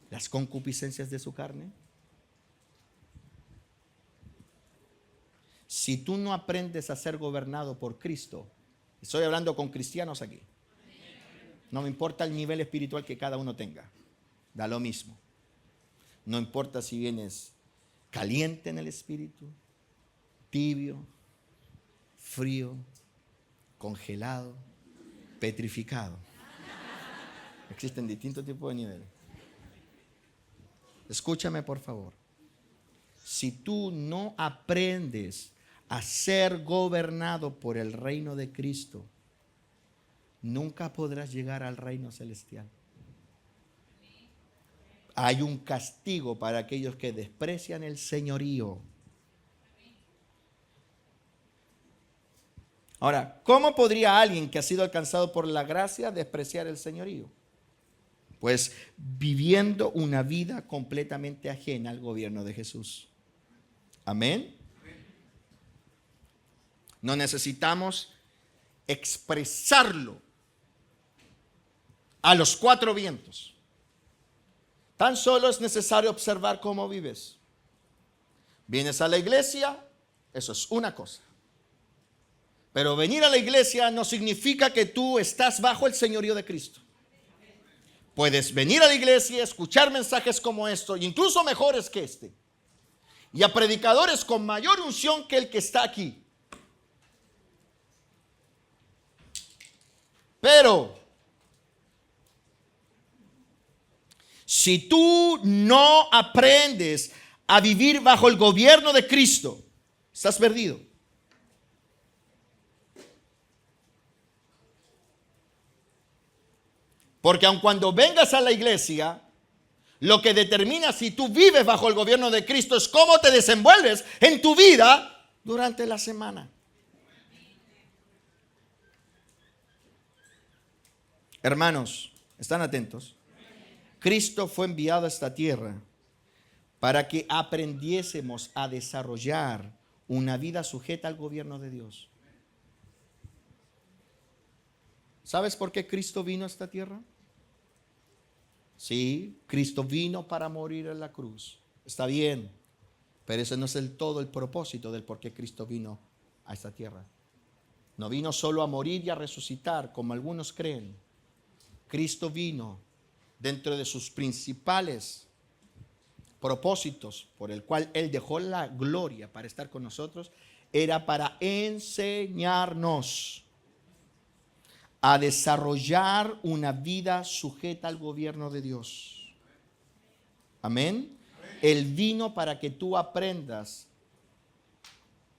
las concupiscencias de su carne. Si tú no aprendes a ser gobernado por Cristo, estoy hablando con cristianos aquí, no me importa el nivel espiritual que cada uno tenga, da lo mismo. No importa si vienes caliente en el espíritu, tibio, frío, congelado, petrificado. Existen distintos tipos de niveles. Escúchame por favor. Si tú no aprendes a ser gobernado por el reino de Cristo, nunca podrás llegar al reino celestial. Hay un castigo para aquellos que desprecian el señorío. Ahora, ¿cómo podría alguien que ha sido alcanzado por la gracia despreciar el señorío? Pues viviendo una vida completamente ajena al gobierno de Jesús. Amén. No necesitamos expresarlo a los cuatro vientos. Tan solo es necesario observar cómo vives. Vienes a la iglesia, eso es una cosa. Pero venir a la iglesia no significa que tú estás bajo el señorío de Cristo. Puedes venir a la iglesia, escuchar mensajes como estos, incluso mejores que este, y a predicadores con mayor unción que el que está aquí. Pero si tú no aprendes a vivir bajo el gobierno de Cristo, estás perdido. Porque aun cuando vengas a la iglesia, lo que determina si tú vives bajo el gobierno de Cristo es cómo te desenvuelves en tu vida durante la semana. Hermanos, ¿están atentos? Cristo fue enviado a esta tierra para que aprendiésemos a desarrollar una vida sujeta al gobierno de Dios. ¿Sabes por qué Cristo vino a esta tierra? Sí, Cristo vino para morir en la cruz. Está bien, pero ese no es todo el propósito del por qué Cristo vino a esta tierra. No vino solo a morir y a resucitar, como algunos creen. Cristo vino dentro de sus principales propósitos por el cual Él dejó la gloria para estar con nosotros, era para enseñarnos a desarrollar una vida sujeta al gobierno de Dios. Amén. Él vino para que tú aprendas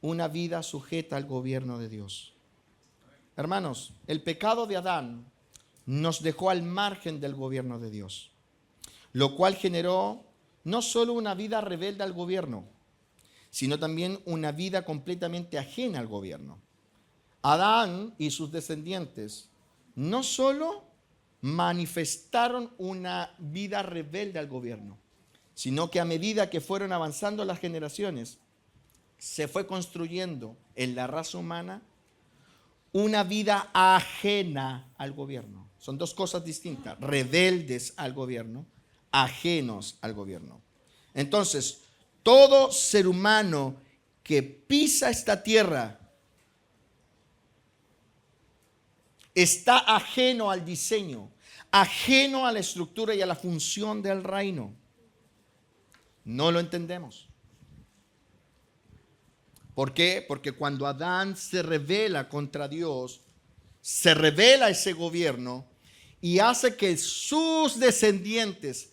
una vida sujeta al gobierno de Dios. Hermanos, el pecado de Adán nos dejó al margen del gobierno de Dios, lo cual generó no solo una vida rebelde al gobierno, sino también una vida completamente ajena al gobierno. Adán y sus descendientes no solo manifestaron una vida rebelde al gobierno, sino que a medida que fueron avanzando las generaciones, se fue construyendo en la raza humana una vida ajena al gobierno. Son dos cosas distintas: rebeldes al gobierno, ajenos al gobierno. Entonces, todo ser humano que pisa esta tierra está ajeno al diseño, ajeno a la estructura y a la función del reino. No lo entendemos. ¿Por qué? Porque cuando Adán se rebela contra Dios, se revela ese gobierno y hace que sus descendientes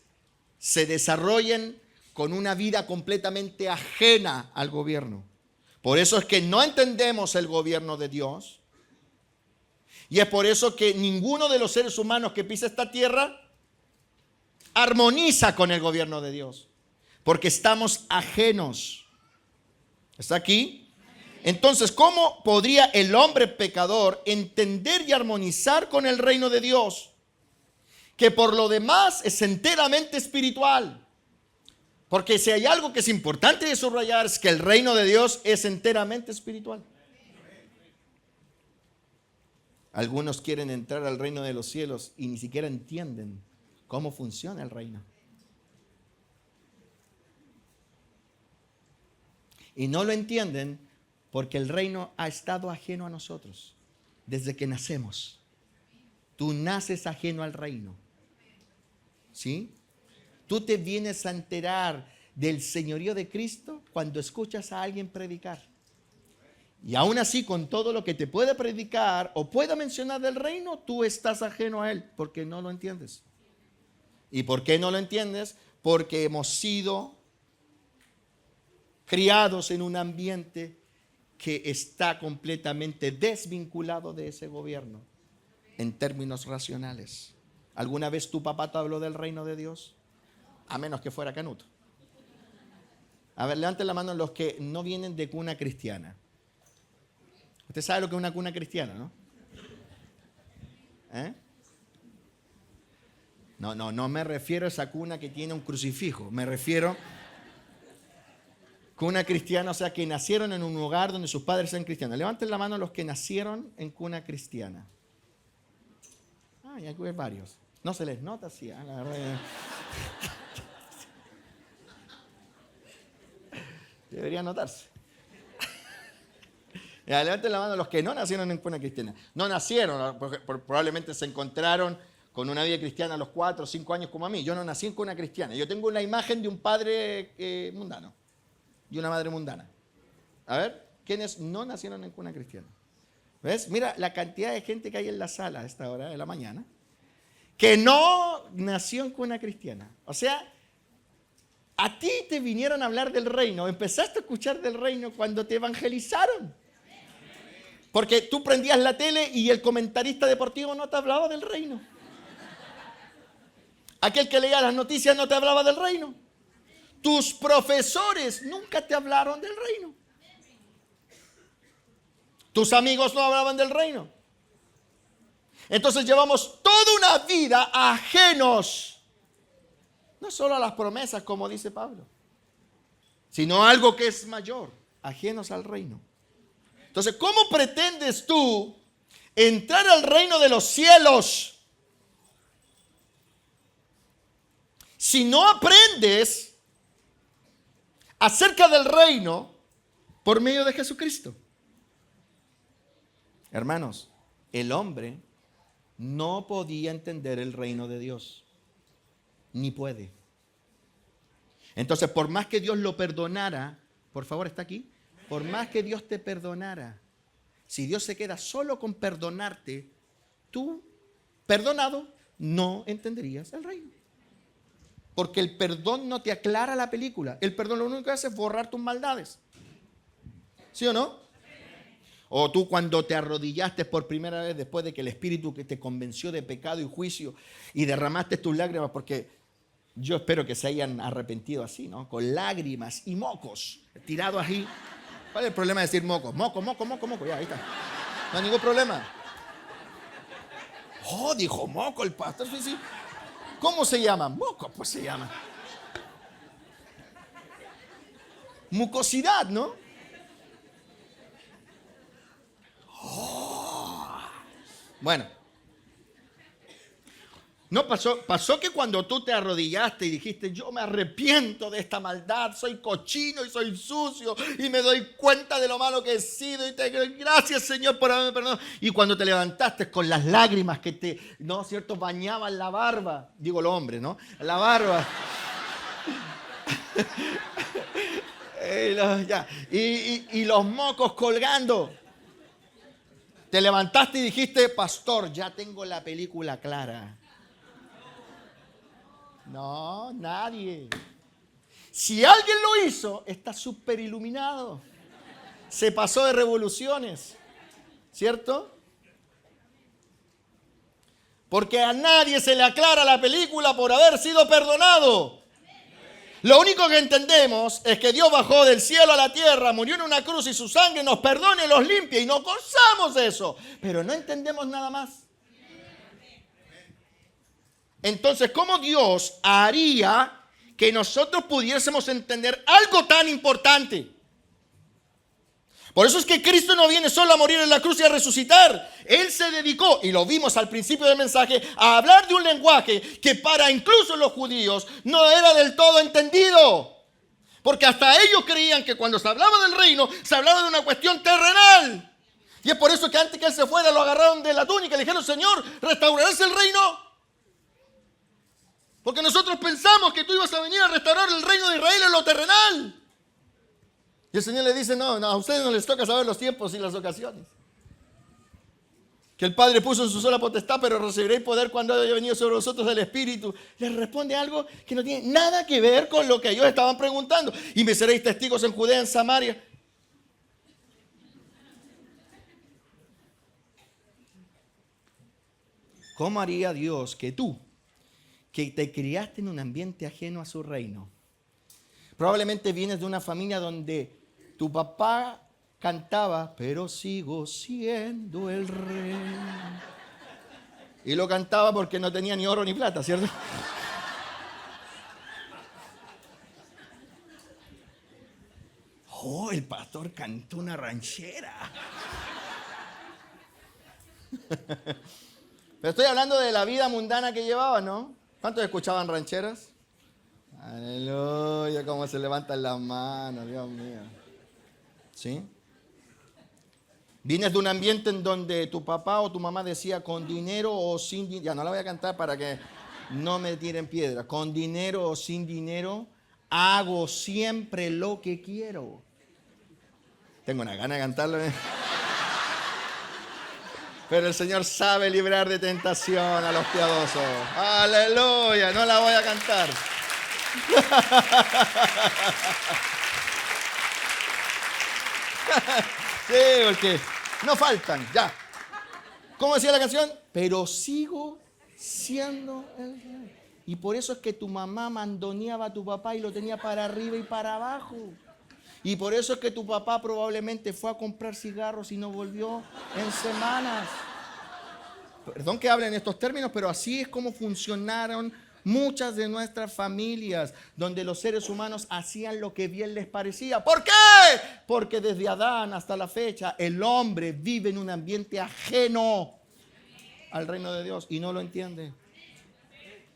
se desarrollen con una vida completamente ajena al gobierno. Por eso es que no entendemos el gobierno de Dios. Y es por eso que ninguno de los seres humanos que pisa esta tierra armoniza con el gobierno de Dios, porque estamos ajenos. ¿Está aquí? Entonces, ¿cómo podría el hombre pecador entender y armonizar con el reino de Dios, que por lo demás es enteramente espiritual? Porque si hay algo que es importante de subrayar, es que el reino de Dios es enteramente espiritual. Algunos quieren entrar al reino de los cielos y ni siquiera entienden cómo funciona el reino. Y no lo entienden porque el reino ha estado ajeno a nosotros desde que nacemos. Tú naces ajeno al reino. ¿Sí? Tú te vienes a enterar del señorío de Cristo cuando escuchas a alguien predicar. Y aún así, con todo lo que te puede predicar o pueda mencionar del reino, tú estás ajeno a él porque no lo entiendes. ¿Y por qué no lo entiendes? Porque hemos sido criados en un ambiente que está completamente desvinculado de ese gobierno en términos racionales. ¿Alguna vez tu papá te habló del reino de Dios? A menos que fuera Canuto. A ver, levanten la mano los que no vienen de cuna cristiana. Usted sabe lo que es una cuna cristiana, ¿no? No me refiero a esa cuna que tiene un crucifijo. Me refiero cuna cristiana, o sea, que nacieron en un hogar donde sus padres sean cristianos. Levanten la mano los que nacieron en cuna cristiana. Ya hay varios. No se les nota así, la verdad. Debería notarse. Ya, levanten la mano los que no nacieron en cuna cristiana. No nacieron, porque probablemente se encontraron con una vida cristiana a los 4 o 5 años como a mí. Yo no nací en cuna cristiana. Yo tengo la imagen de un padre mundano y una madre mundana. A ver, ¿quiénes no nacieron en cuna cristiana? ¿Ves? Mira la cantidad de gente que hay en la sala a esta hora de la mañana que no nació en cuna cristiana. O sea, a ti te vinieron a hablar del reino, empezaste a escuchar del reino cuando te evangelizaron. Porque tú prendías la tele y el comentarista deportivo no te hablaba del reino. Aquel que leía las noticias no te hablaba del reino. Tus profesores nunca te hablaron del reino. Tus amigos no hablaban del reino. Entonces llevamos toda una vida ajenos, no solo a las promesas, como dice Pablo, sino a algo que es mayor, ajenos al reino. Entonces, ¿cómo pretendes tú entrar al reino de los cielos si no aprendes acerca del reino por medio de Jesucristo? Hermanos, el hombre no podía entender el reino de Dios, ni puede. Entonces, por más que Dios lo perdonara, por favor, está aquí, por más que Dios te perdonara, si Dios se queda solo con perdonarte, tú, perdonado, no entenderías el reino. Porque el perdón no te aclara la película. El perdón lo único que hace es borrar tus maldades. ¿Sí o no? O tú cuando te arrodillaste por primera vez después de que el Espíritu que te convenció de pecado y juicio y derramaste tus lágrimas, porque yo espero que se hayan arrepentido así, ¿no? Con lágrimas y mocos tirados ahí. ¿Cuál es el problema de decir mocos? Moco, moco, moco, moco. Ya, ahí está. No hay ningún problema. Oh, dijo moco el pastor. Sí. ¿Cómo se llama? Moco, pues se llama. Mucosidad, ¿no? Oh. Bueno. No pasó que cuando tú te arrodillaste y dijiste, yo me arrepiento de esta maldad, soy cochino y soy sucio y me doy cuenta de lo malo que he sido y te doy gracias, Señor, por haberme perdonado. Y cuando te levantaste con las lágrimas que te, ¿no es cierto?, bañaban la barba, digo el hombre, ¿no? La barba. y los mocos colgando. Te levantaste y dijiste, pastor, ya tengo la película clara. No, nadie. Si alguien lo hizo, está súper iluminado. Se pasó de revoluciones, ¿cierto? Porque a nadie se le aclara la película por haber sido perdonado. Lo único que entendemos es que Dios bajó del cielo a la tierra, murió en una cruz y su sangre nos perdona y nos limpia y nos gozamos de eso. Pero no entendemos nada más. Entonces, ¿cómo Dios haría que nosotros pudiésemos entender algo tan importante? Por eso es que Cristo no viene solo a morir en la cruz y a resucitar. Él se dedicó, y lo vimos al principio del mensaje, a hablar de un lenguaje que para incluso los judíos no era del todo entendido. Porque hasta ellos creían que cuando se hablaba del reino, se hablaba de una cuestión terrenal. Y es por eso que antes que Él se fuera, lo agarraron de la túnica y le dijeron, Señor, ¿restaurarás el reino? Porque nosotros pensamos que tú ibas a venir a restaurar el reino de Israel en lo terrenal. Y el Señor le dice, no, a ustedes no les toca saber los tiempos y las ocasiones. Que el Padre puso en su sola potestad, pero recibiréis poder cuando haya venido sobre vosotros el Espíritu. Les responde algo que no tiene nada que ver con lo que ellos estaban preguntando. Y me seréis testigos en Judea, en Samaria. ¿Cómo haría Dios que tú, que te criaste en un ambiente ajeno a su reino? Probablemente vienes de una familia donde tu papá cantaba, pero sigo siendo el rey. Y lo cantaba porque no tenía ni oro ni plata, ¿cierto? Oh, el pastor cantó una ranchera. Pero estoy hablando de la vida mundana que llevaba, ¿no? ¿Cuántos escuchaban rancheras? Aleluya, cómo se levantan las manos, Dios mío. ¿Sí? Vienes de un ambiente en donde tu papá o tu mamá decía con dinero o sin dinero. Ya no la voy a cantar para que no me tiren piedra. Con dinero o sin dinero, hago siempre lo que quiero. Tengo una gana de cantarlo, ¿eh? Pero el Señor sabe librar de tentación a los piadosos. Aleluya, no la voy a cantar. Sí, porque no faltan, ya. ¿Cómo decía la canción? Pero sigo siendo el rey. Y por eso es que tu mamá mandoneaba a tu papá y lo tenía para arriba y para abajo. Y por eso es que tu papá probablemente fue a comprar cigarros y no volvió en semanas. Perdón que hable en estos términos, pero así es como funcionaron muchas de nuestras familias, donde los seres humanos hacían lo que bien les parecía. ¿Por qué? Porque desde Adán hasta la fecha el hombre vive en un ambiente ajeno al reino de Dios y no lo entiende.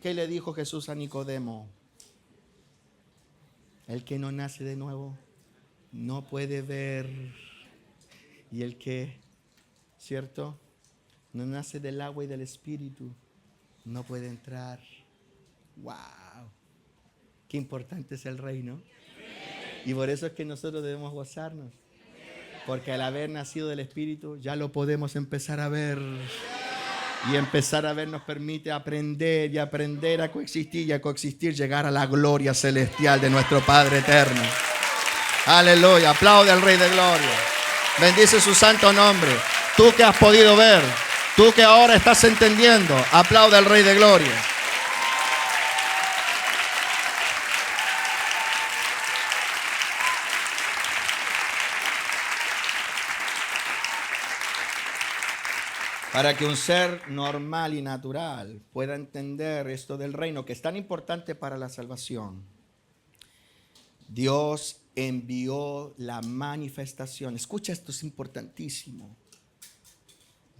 ¿Qué le dijo Jesús a Nicodemo? El que no nace de nuevo no puede ver. Y el que, ¿cierto?, no nace del agua y del Espíritu no puede entrar. ¡Wow! Qué importante es el reino. Y por eso es que nosotros debemos gozarnos. Porque al haber nacido del Espíritu ya lo podemos empezar a ver. Y empezar a ver nos permite aprender y aprender a coexistir y a coexistir, llegar a la gloria celestial de nuestro Padre eterno. Aleluya, aplaude al Rey de Gloria. Bendice su santo nombre. Tú que has podido ver, tú que ahora estás entendiendo, aplaude al Rey de Gloria. Para que un ser normal y natural pueda entender esto del reino, que es tan importante para la salvación, Dios envió la manifestación. Escucha, esto es importantísimo.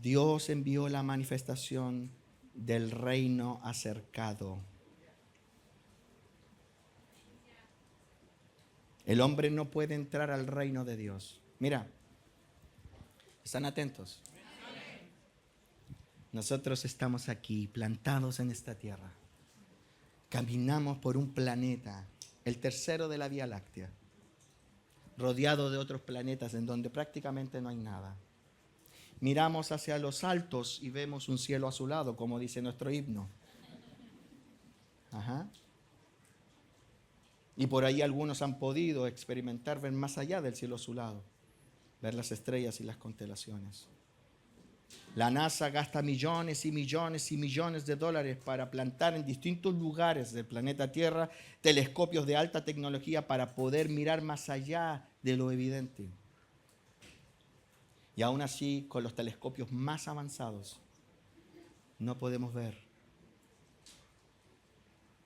Dios envió la manifestación del reino acercado. El hombre no puede entrar al reino de Dios. Mira, ¿están atentos? Nosotros estamos aquí plantados en esta tierra. Caminamos por un planeta, el tercero de la Vía Láctea, rodeado de otros planetas en donde prácticamente no hay nada. Miramos hacia los altos y vemos un cielo azulado, como dice nuestro himno. Ajá. Y por ahí algunos han podido experimentar ver más allá del cielo azulado, ver las estrellas y las constelaciones. La NASA gasta millones y millones y millones de dólares para plantar en distintos lugares del planeta Tierra telescopios de alta tecnología para poder mirar más allá de lo evidente. Y aún así, con los telescopios más avanzados, no podemos ver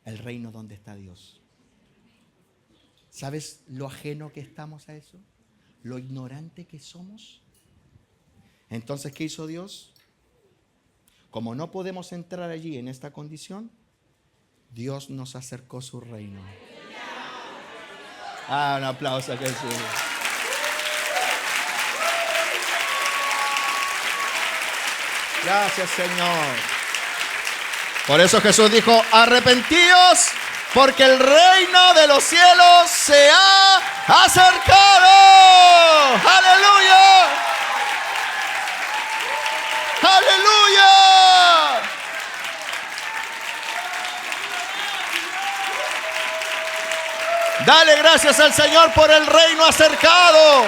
el reino donde está Dios. ¿Sabes lo ajeno que estamos a eso? Lo ignorante que somos. Entonces, ¿qué hizo Dios? Como no podemos entrar allí en esta condición, Dios nos acercó su reino. Un aplauso a Jesús. Gracias, Señor. Por eso Jesús dijo, arrepentíos, porque el reino de los cielos se ha acercado. ¡Aleluya! ¡Aleluya! Dale gracias al Señor por el reino acercado.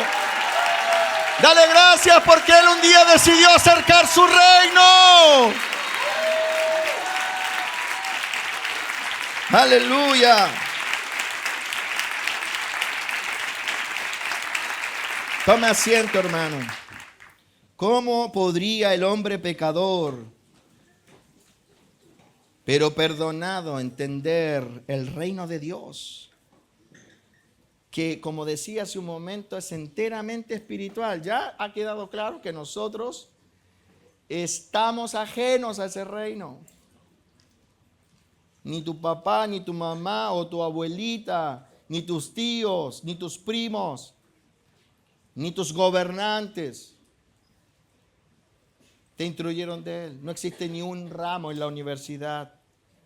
Dale gracias porque Él un día decidió acercar su reino. Aleluya. Tome asiento, hermano. ¿Cómo podría el hombre pecador, pero perdonado, entender el reino de Dios? Que, como decía hace un momento, es enteramente espiritual. Ya ha quedado claro que nosotros estamos ajenos a ese reino. Ni tu papá, ni tu mamá o tu abuelita, ni tus tíos, ni tus primos, ni tus gobernantes te instruyeron de él. No existe ni un ramo en la universidad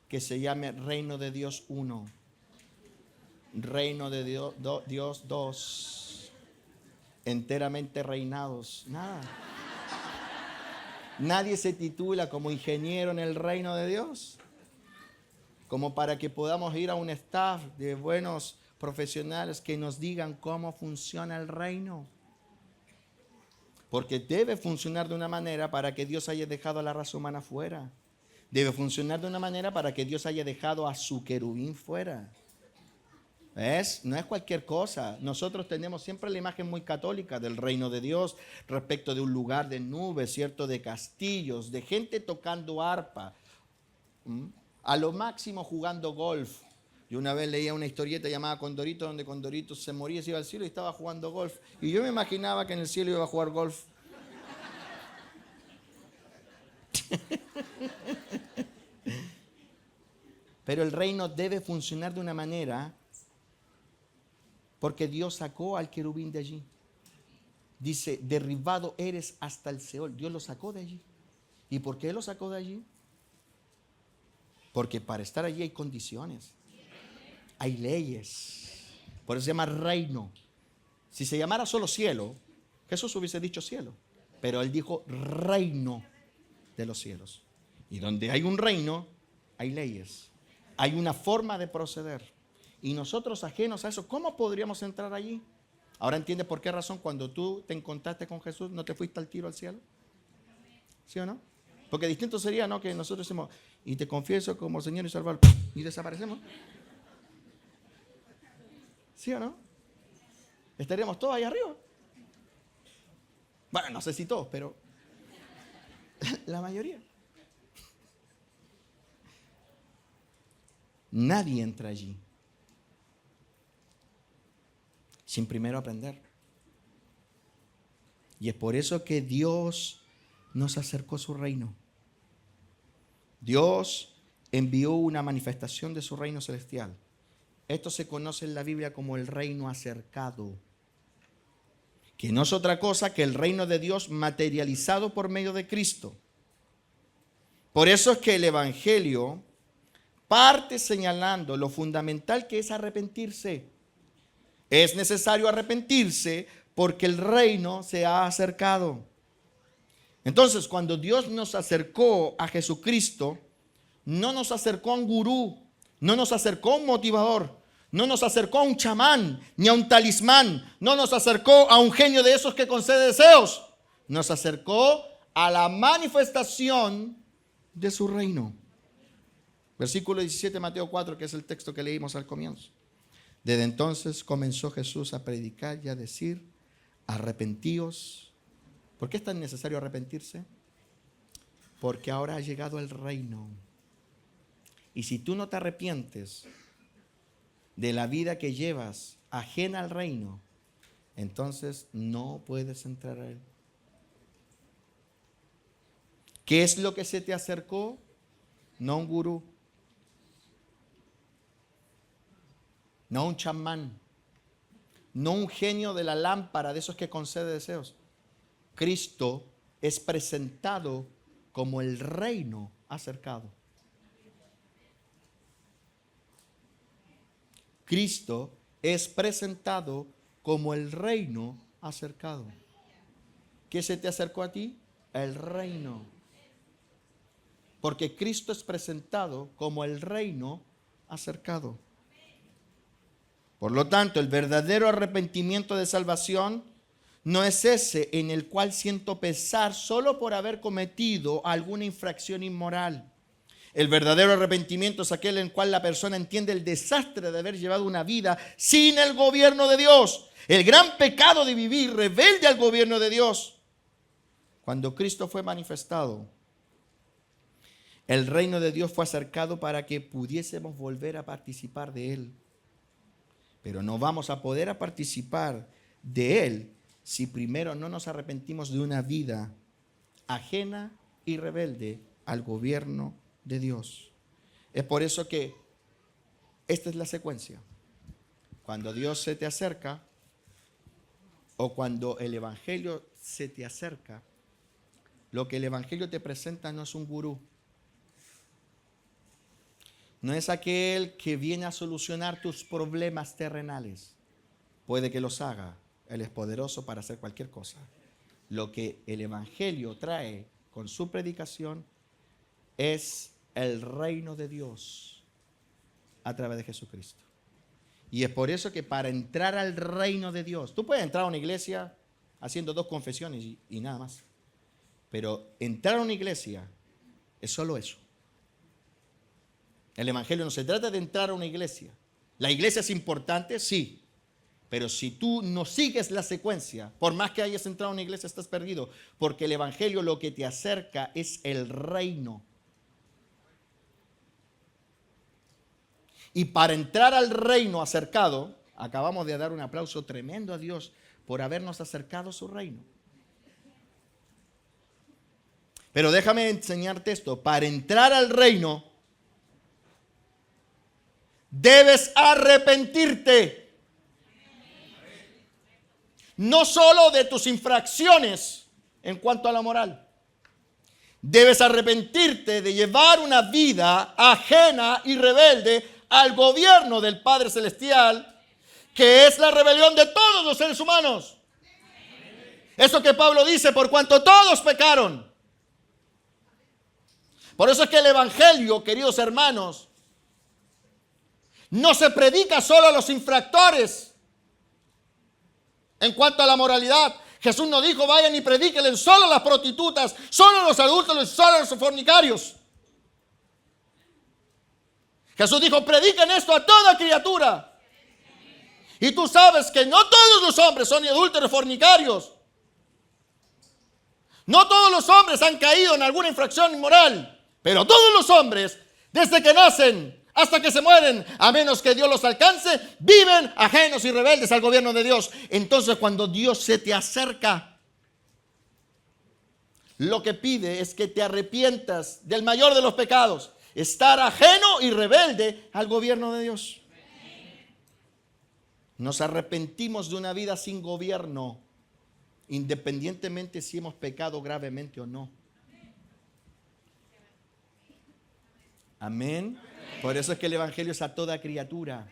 que se llame Reino de Dios 1. Reino de Dios 2. Enteramente reinados. Nada. Nadie se titula como ingeniero en el reino de Dios. Como para que podamos ir a un staff de buenos profesionales que nos digan cómo funciona el reino. Porque debe funcionar de una manera para que Dios haya dejado a la raza humana fuera. Debe funcionar de una manera para que Dios haya dejado a su querubín fuera. ¿Ves? No es cualquier cosa. Nosotros tenemos siempre la imagen muy católica del reino de Dios respecto de un lugar de nubes, ¿cierto? De castillos, de gente tocando arpa. A lo máximo jugando golf. Yo una vez leía una historieta llamada Condorito, donde Condorito se moría, se iba al cielo y estaba jugando golf. Y yo me imaginaba que en el cielo iba a jugar golf. Pero el reino debe funcionar de una manera, porque Dios sacó al querubín de allí. Dice, derribado eres hasta el Seol. Dios lo sacó de allí. ¿Y por qué lo sacó de allí? Porque para estar allí hay condiciones. Hay leyes. Por eso se llama reino. Si se llamara solo cielo, Jesús hubiese dicho cielo. Pero Él dijo reino de los cielos. Y donde hay un reino, hay leyes. Hay una forma de proceder. Y nosotros ajenos a eso, ¿cómo podríamos entrar allí? Ahora entiendes por qué razón cuando tú te encontraste con Jesús no te fuiste al tiro al cielo. ¿Sí o no? Porque distinto sería, ¿no? Que nosotros decimos, y te confieso como Señor y Salvador, y desaparecemos. ¿Sí o no? Estaríamos todos ahí arriba. Bueno, no sé si todos, pero La mayoría. Nadie entra allí sin primero aprender. Y es por eso que Dios nos acercó a su reino. Dios envió una manifestación de su reino celestial. Esto se conoce en la Biblia como el reino acercado, que no es otra cosa que el reino de Dios materializado por medio de Cristo. Por eso es que el Evangelio parte señalando lo fundamental que es arrepentirse. Es necesario arrepentirse porque el reino se ha acercado. Entonces, cuando Dios nos acercó a Jesucristo, no nos acercó a un gurú, no nos acercó a un motivador, no nos acercó a un chamán, ni a un talismán, no nos acercó a un genio de esos que concede deseos. Nos acercó a la manifestación de su reino. Versículo 17, Mateo 4, que es el texto que leímos al comienzo. Desde entonces comenzó Jesús a predicar y a decir: arrepentíos. ¿Por qué es tan necesario arrepentirse? Porque ahora ha llegado el reino. Y si tú no te arrepientes de la vida que llevas ajena al reino, entonces no puedes entrar a él. ¿Qué es lo que se te acercó? No un gurú, no un chamán, no un genio de la lámpara de esos que concede deseos. Cristo es presentado como el reino acercado. Cristo es presentado como el reino acercado. ¿Qué se te acercó a ti? El reino. Porque Cristo es presentado como el reino acercado. Por lo tanto, el verdadero arrepentimiento de salvación no es ese en el cual siento pesar solo por haber cometido alguna infracción inmoral. El verdadero arrepentimiento es aquel en el cual la persona entiende el desastre de haber llevado una vida sin el gobierno de Dios, el gran pecado de vivir rebelde al gobierno de Dios. Cuando Cristo fue manifestado, el reino de Dios fue acercado para que pudiésemos volver a participar de él. Pero no vamos a poder participar de él si primero no nos arrepentimos de una vida ajena y rebelde al gobierno de Dios. Es por eso que esta es la secuencia. Cuando Dios se te acerca, o cuando el Evangelio se te acerca, lo que el Evangelio te presenta no es un gurú. No es aquel que viene a solucionar tus problemas terrenales. Puede que los haga. Él es poderoso para hacer cualquier cosa. Lo que el Evangelio trae con su predicación es el reino de Dios a través de Jesucristo. Y es por eso que para entrar al reino de Dios, tú puedes entrar a una iglesia haciendo 2 confesiones y nada más. Pero entrar a una iglesia es solo eso. El Evangelio no se trata de entrar a una iglesia. ¿La iglesia es importante? Sí. Pero si tú no sigues la secuencia, por más que hayas entrado a una iglesia, estás perdido. Porque el Evangelio lo que te acerca es el reino. Y para entrar al reino acercado, acabamos de dar un aplauso tremendo a Dios por habernos acercado a su reino. Pero déjame enseñarte esto. Para entrar al reino, debes arrepentirte. No solo de tus infracciones en cuanto a la moral. Debes arrepentirte de llevar una vida ajena y rebelde al gobierno del Padre Celestial, que es la rebelión de todos los seres humanos. Eso que Pablo dice, por cuanto todos pecaron. Por eso es que el Evangelio, queridos hermanos, no se predica solo a los infractores en cuanto a la moralidad. Jesús no dijo: vayan y predíquenle solo a las prostitutas, solo a los adúlteros, solo a los fornicarios. Jesús dijo: prediquen esto a toda criatura. Y tú sabes que no todos los hombres son adúlteros, fornicarios. No todos los hombres han caído en alguna infracción inmoral, pero todos los hombres, desde que nacen hasta que se mueren, a menos que Dios los alcance, viven ajenos y rebeldes al gobierno de Dios. Entonces, cuando Dios se te acerca, lo que pide es que te arrepientas del mayor de los pecados, estar ajeno y rebelde al gobierno de Dios. Nos arrepentimos de una vida sin gobierno, independientemente si hemos pecado gravemente o no. Amén. Por eso es que el evangelio es a toda criatura.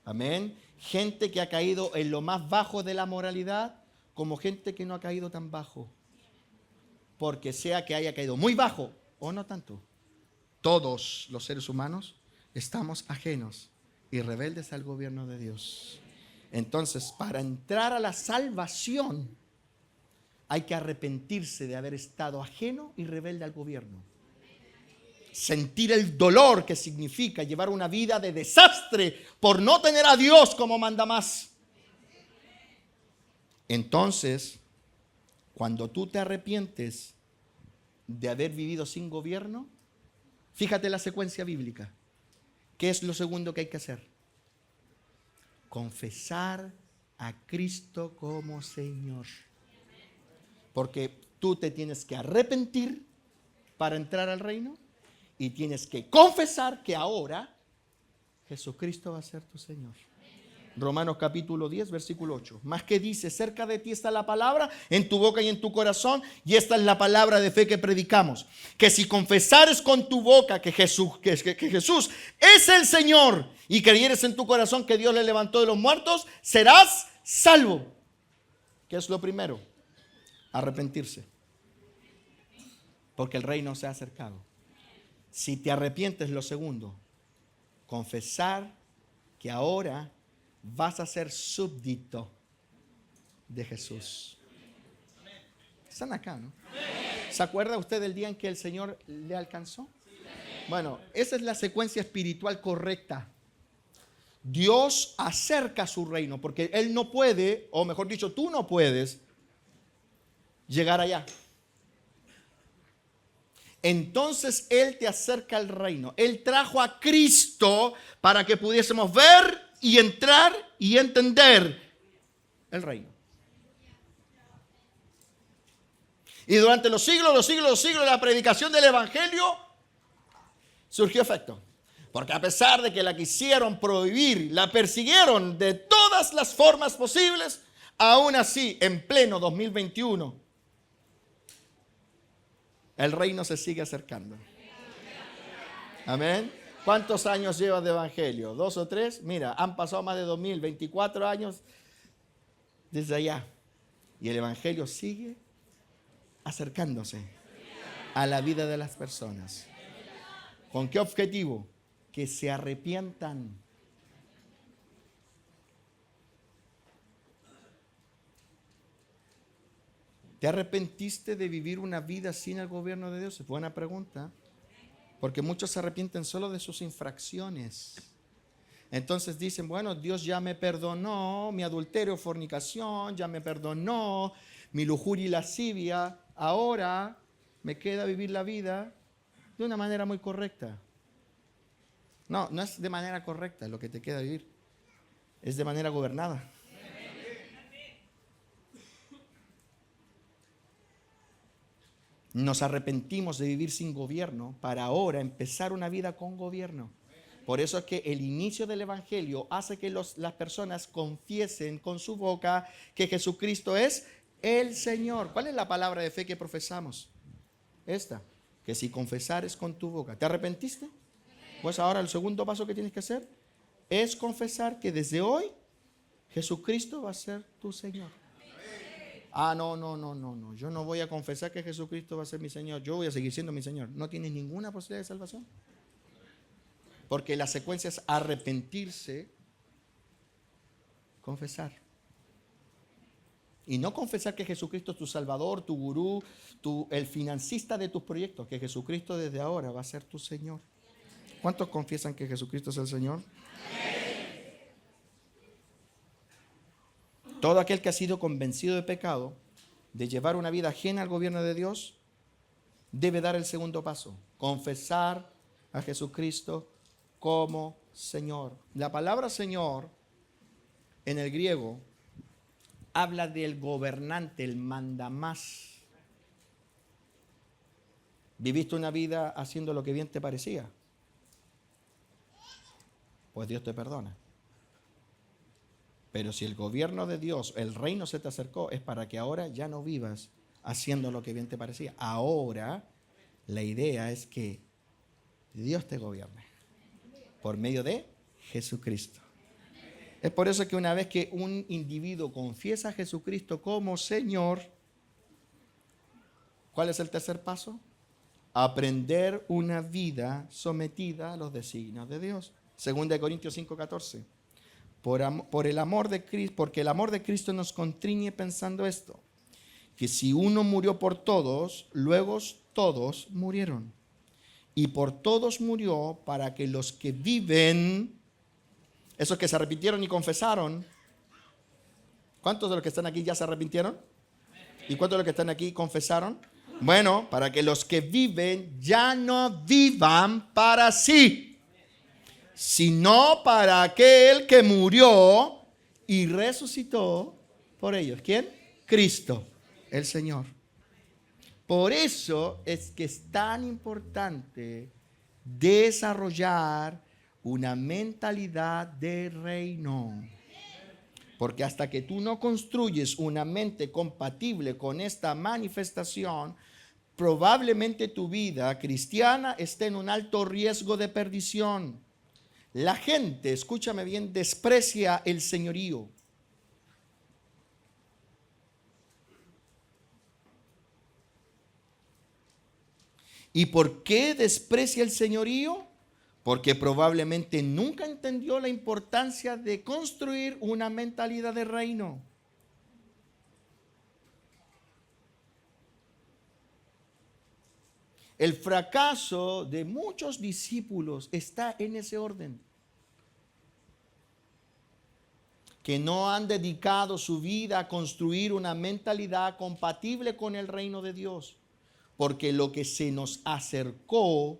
Amén. Gente que ha caído en lo más bajo de la moralidad, como gente que no ha caído tan bajo. Porque sea que haya caído muy bajo o no tanto, todos los seres humanos estamos ajenos y rebeldes al gobierno de Dios. Entonces, para entrar a la salvación, hay que arrepentirse de haber estado ajeno y rebelde al gobierno. Sentir el dolor que significa llevar una vida de desastre por no tener a Dios como manda más. Entonces, cuando tú te arrepientes de haber vivido sin gobierno, fíjate la secuencia bíblica. ¿Qué es lo segundo que hay que hacer? Confesar a Cristo como Señor. Porque tú te tienes que arrepentir para entrar al reino y tienes que confesar que ahora Jesucristo va a ser tu Señor. Romanos capítulo 10, versículo 8. Más que dice, cerca de ti está la palabra, en tu boca y en tu corazón, y esta es la palabra de fe que predicamos. Que si confesares con tu boca que Jesús es el Señor y creyeres en tu corazón que Dios le levantó de los muertos, serás salvo. ¿Qué es lo primero? Arrepentirse. Porque el reino se ha acercado. Si te arrepientes, lo segundo, confesar que ahora vas a ser súbdito de Jesús. Están acá, ¿no? ¿Se acuerda usted del día en que el Señor le alcanzó? Bueno, esa es la secuencia espiritual correcta. Dios acerca su reino, porque Él no puede, o mejor dicho, tú no puedes llegar allá. Entonces Él te acerca al reino. Él trajo a Cristo para que pudiésemos ver y entrar y entender el reino. Y durante los siglos de la predicación del evangelio surgió efecto. Porque a pesar de que la quisieron prohibir, la persiguieron de todas las formas posibles, aún así, en pleno 2021, el reino se sigue acercando. Amén. ¿Cuántos años llevas de evangelio? ¿2 o 3? Mira, han pasado más de 24 años desde allá. Y el evangelio sigue acercándose a la vida de las personas. ¿Con qué objetivo? Que se arrepientan. ¿Te arrepentiste de vivir una vida sin el gobierno de Dios? Es buena pregunta. Porque muchos se arrepienten solo de sus infracciones. Entonces dicen, bueno, Dios ya me perdonó mi adulterio, fornicación, ya me perdonó mi lujuria y lascivia. Ahora me queda vivir la vida de una manera muy correcta. No, no es de manera correcta lo que te queda vivir. Es de manera gobernada. Nos arrepentimos de vivir sin gobierno para ahora empezar una vida con gobierno. Por eso es que el inicio del evangelio hace que las personas confiesen con su boca que Jesucristo es el Señor. ¿Cuál es la palabra de fe que profesamos? Esta, que si confesares con tu boca. ¿Te arrepentiste? Pues ahora el segundo paso que tienes que hacer es confesar que desde hoy Jesucristo va a ser tu Señor. No. Yo no voy a confesar que Jesucristo va a ser mi Señor. Yo voy a seguir siendo mi Señor. No tienes ninguna posibilidad de salvación. Porque la secuencia es arrepentirse, confesar. Y no confesar que Jesucristo es tu Salvador, tu gurú, el financista de tus proyectos. Que Jesucristo desde ahora va a ser tu Señor. ¿Cuántos confiesan que Jesucristo es el Señor? Todo aquel que ha sido convencido de pecado de llevar una vida ajena al gobierno de Dios, debe dar el segundo paso: confesar a Jesucristo como Señor. La palabra Señor en el griego habla del gobernante, el mandamás. ¿Viviste una vida haciendo lo que bien te parecía? Pues Dios te perdona. Pero si el gobierno de Dios, el reino se te acercó, es para que ahora ya no vivas haciendo lo que bien te parecía. Ahora la idea es que Dios te gobierne por medio de Jesucristo. Es por eso que una vez que un individuo confiesa a Jesucristo como Señor, ¿cuál es el tercer paso? Aprender una vida sometida a los designios de Dios. 2 Corintios 5:14. Por el amor de Cristo, porque el amor de Cristo nos constriñe pensando esto, que si uno murió por todos, luego todos murieron. Y por todos murió para que los que viven, esos que se arrepintieron y confesaron, ¿cuántos de los que están aquí ya se arrepintieron? ¿Y cuántos de los que están aquí confesaron? Bueno, para que los que viven ya no vivan para sí, sino para aquel que murió y resucitó por ellos. ¿Quién? Cristo, el Señor. Por eso es que es tan importante desarrollar una mentalidad de reino. Porque hasta que tú no construyes una mente compatible con esta manifestación, probablemente tu vida cristiana esté en un alto riesgo de perdición. La gente, escúchame bien, desprecia el señorío. ¿Y por qué desprecia el señorío? Porque probablemente nunca entendió la importancia de construir una mentalidad de reino. El fracaso de muchos discípulos está en ese orden. Que no han dedicado su vida a construir una mentalidad compatible con el reino de Dios. Porque lo que se nos acercó,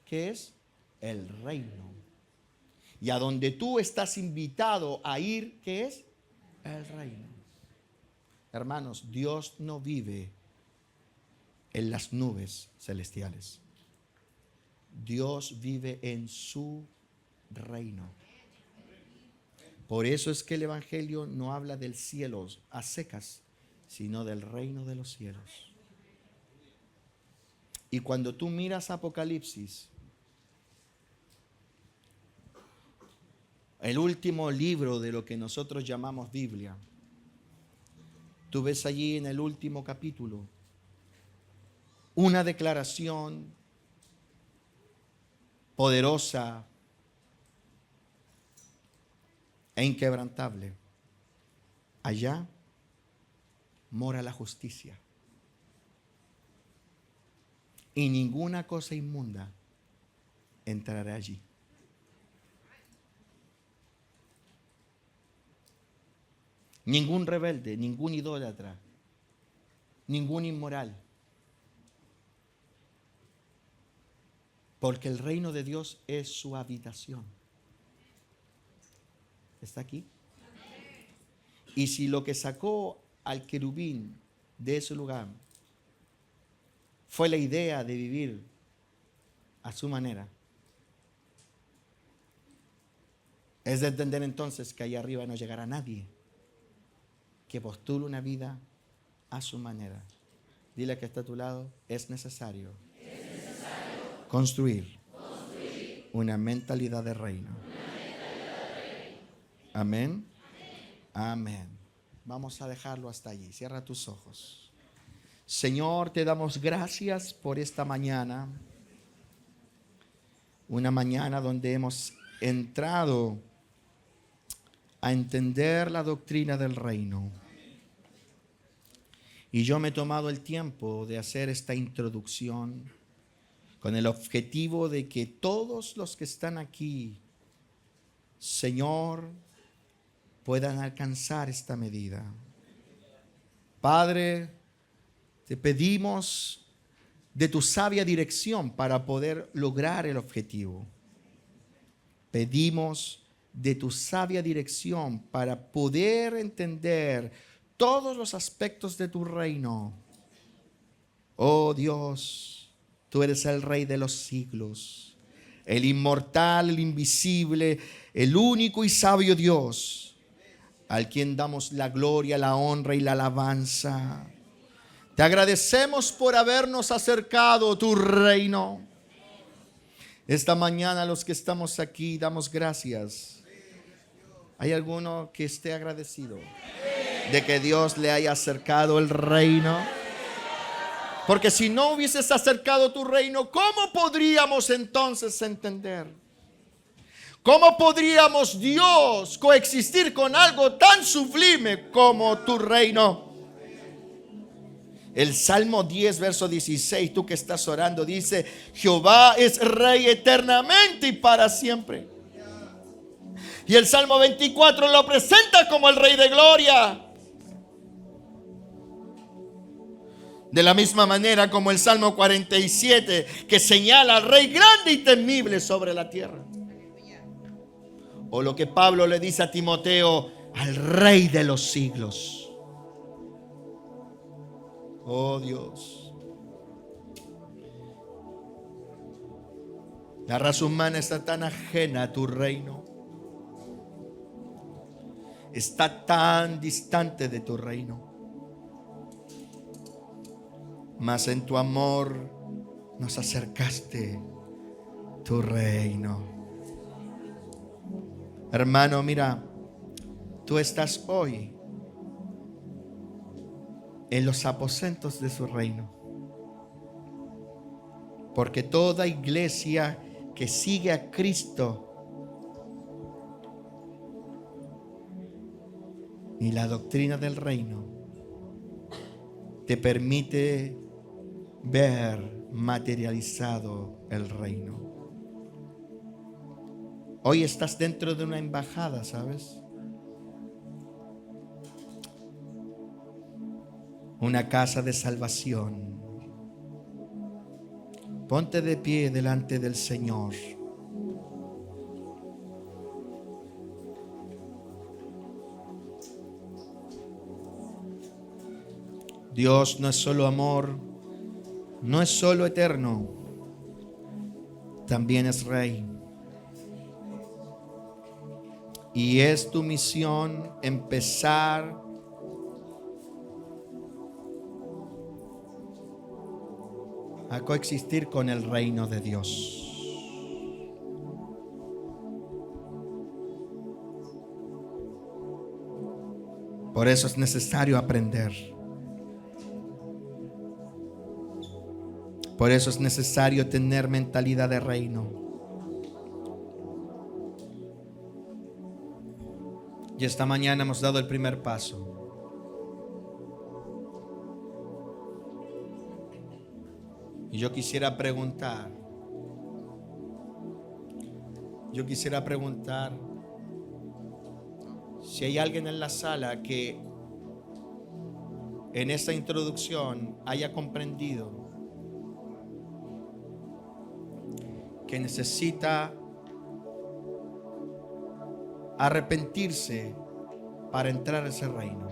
¿qué es? El reino. Y a donde tú estás invitado a ir, ¿qué es? El reino. Hermanos, Dios no vive en las nubes celestiales. Dios vive en su reino. Por eso es que el Evangelio no habla del cielo a secas, sino del reino de los cielos. Y cuando tú miras Apocalipsis, el último libro de lo que nosotros llamamos Biblia, tú ves allí en el último capítulo una declaración poderosa e inquebrantable. Allá mora la justicia. Y ninguna cosa inmunda entrará allí. Ningún rebelde, ningún idólatra, ningún inmoral. Porque el reino de Dios es su habitación. ¿Está aquí? Y si lo que sacó al querubín de ese lugar fue la idea de vivir a su manera, es de entender entonces que allá arriba no llegará nadie que postule una vida a su manera. Dile que está a tu lado, es necesario construir una mentalidad de reino. Amén. Amén. Vamos a dejarlo hasta allí. Cierra tus ojos. Señor, te damos gracias por esta mañana. Una mañana donde hemos entrado a entender la doctrina del reino. Y yo me he tomado el tiempo de hacer esta introducción con el objetivo de que todos los que están aquí, Señor, puedan alcanzar esta medida. Padre, Te pedimos de tu sabia dirección para poder lograr el objetivo. Pedimos de tu sabia dirección para poder entender todos los aspectos de tu reino. Oh Dios, tú eres el Rey de los siglos, el inmortal, el invisible, el único y sabio Dios, al quien damos la gloria, la honra y la alabanza. Te agradecemos por habernos acercado a tu reino. Esta mañana los que estamos aquí damos gracias. ¿Hay alguno que esté agradecido de que Dios le haya acercado el reino? Porque si no hubieses acercado tu reino, ¿cómo podríamos entonces entender? ¿Cómo podríamos, Dios, coexistir con algo tan sublime como tu reino? El Salmo 10, verso 16, tú que estás orando, dice: Jehová es Rey eternamente y para siempre. Y el Salmo 24 lo presenta como el Rey de gloria. De la misma manera como el Salmo 47, que señala al Rey grande y temible sobre la tierra. O lo que Pablo le dice a Timoteo: al Rey de los siglos. Oh Dios, la raza humana está tan ajena a tu reino, está tan distante de tu reino, mas en tu amor nos acercaste tu reino. Hermano, mira, tú estás hoy en los aposentos de su reino, porque toda iglesia que sigue a Cristo y la doctrina del reino te permite ver materializado el reino. Hoy estás dentro de una embajada, ¿sabes? Una casa de salvación. Ponte de pie delante del Señor. Dios no es solo amor, no es solo eterno, también es Rey. Y es tu misión empezar a coexistir con el reino de Dios. Por eso es necesario aprender. Por eso es necesario tener mentalidad de reino. Y esta mañana hemos dado el primer paso. Y yo quisiera preguntar si hay alguien en la sala que en esta introducción haya comprendido que necesita arrepentirse para entrar a ese reino.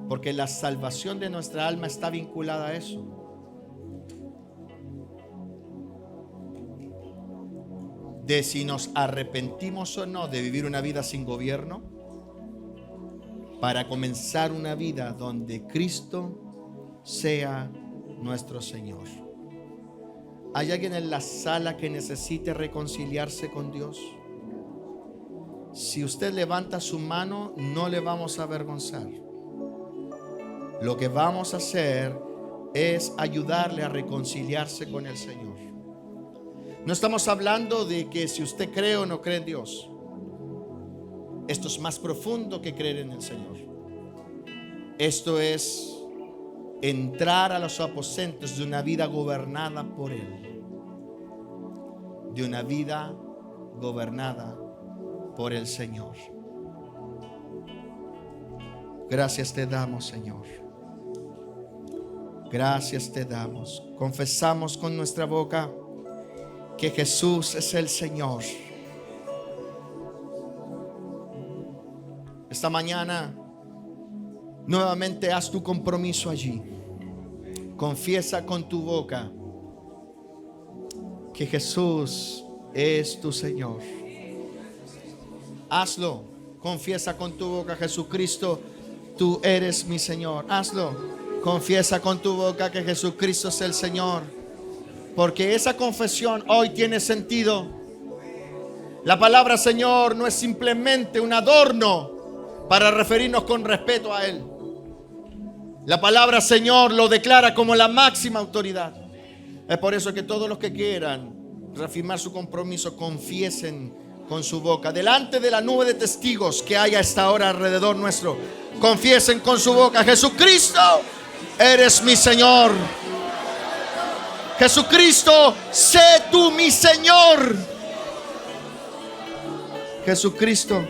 Porque la salvación de nuestra alma está vinculada a eso. De si nos arrepentimos o no de vivir una vida sin gobierno, para comenzar una vida donde Cristo sea nuestro Señor. ¿Hay alguien en la sala que necesite reconciliarse con Dios? Si usted levanta su mano, no le vamos a avergonzar. Lo que vamos a hacer es ayudarle a reconciliarse con el Señor. No estamos hablando de que si usted cree o no cree en Dios. Esto es más profundo que creer en el Señor. Esto es entrar a los aposentos de una vida gobernada por Él. De una vida gobernada por el Señor. Gracias te damos, Señor. Gracias te damos. Confesamos con nuestra boca que Jesús es el Señor. Esta mañana nuevamente haz tu compromiso allí. Confiesa con tu boca que Jesús es tu Señor. Hazlo. Confiesa con tu boca: Jesucristo, tú eres mi Señor. Hazlo. Confiesa con tu boca que Jesucristo es el Señor, porque esa confesión hoy tiene sentido. La palabra Señor no es simplemente un adorno para referirnos con respeto a Él. La palabra Señor lo declara como la máxima autoridad. Es por eso que todos los que quieran reafirmar su compromiso, confiesen con su boca, delante de la nube de testigos que hay a esta hora alrededor nuestro. Confiesen con su boca: Jesucristo, eres mi Señor. Jesucristo, sé tú mi Señor. Jesucristo,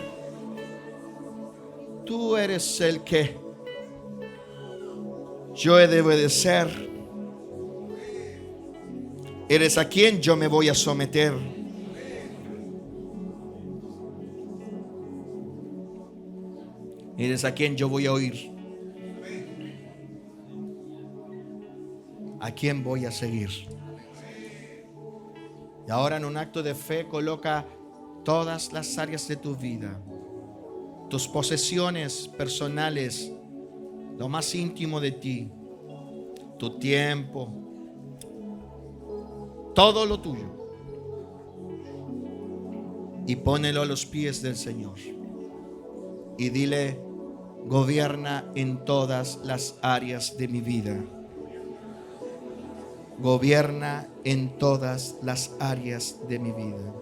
tú eres el que yo he de obedecer. Eres a quien yo me voy a someter. Eres a quien yo voy a oír. ¿A quién voy a seguir? Y ahora, en un acto de fe, coloca todas las áreas de tu vida, tus posesiones personales, lo más íntimo de ti, tu tiempo, todo lo tuyo, y pónelo a los pies del Señor y dile: gobierna en todas las áreas de mi vida. Gobierna en todas las áreas de mi vida.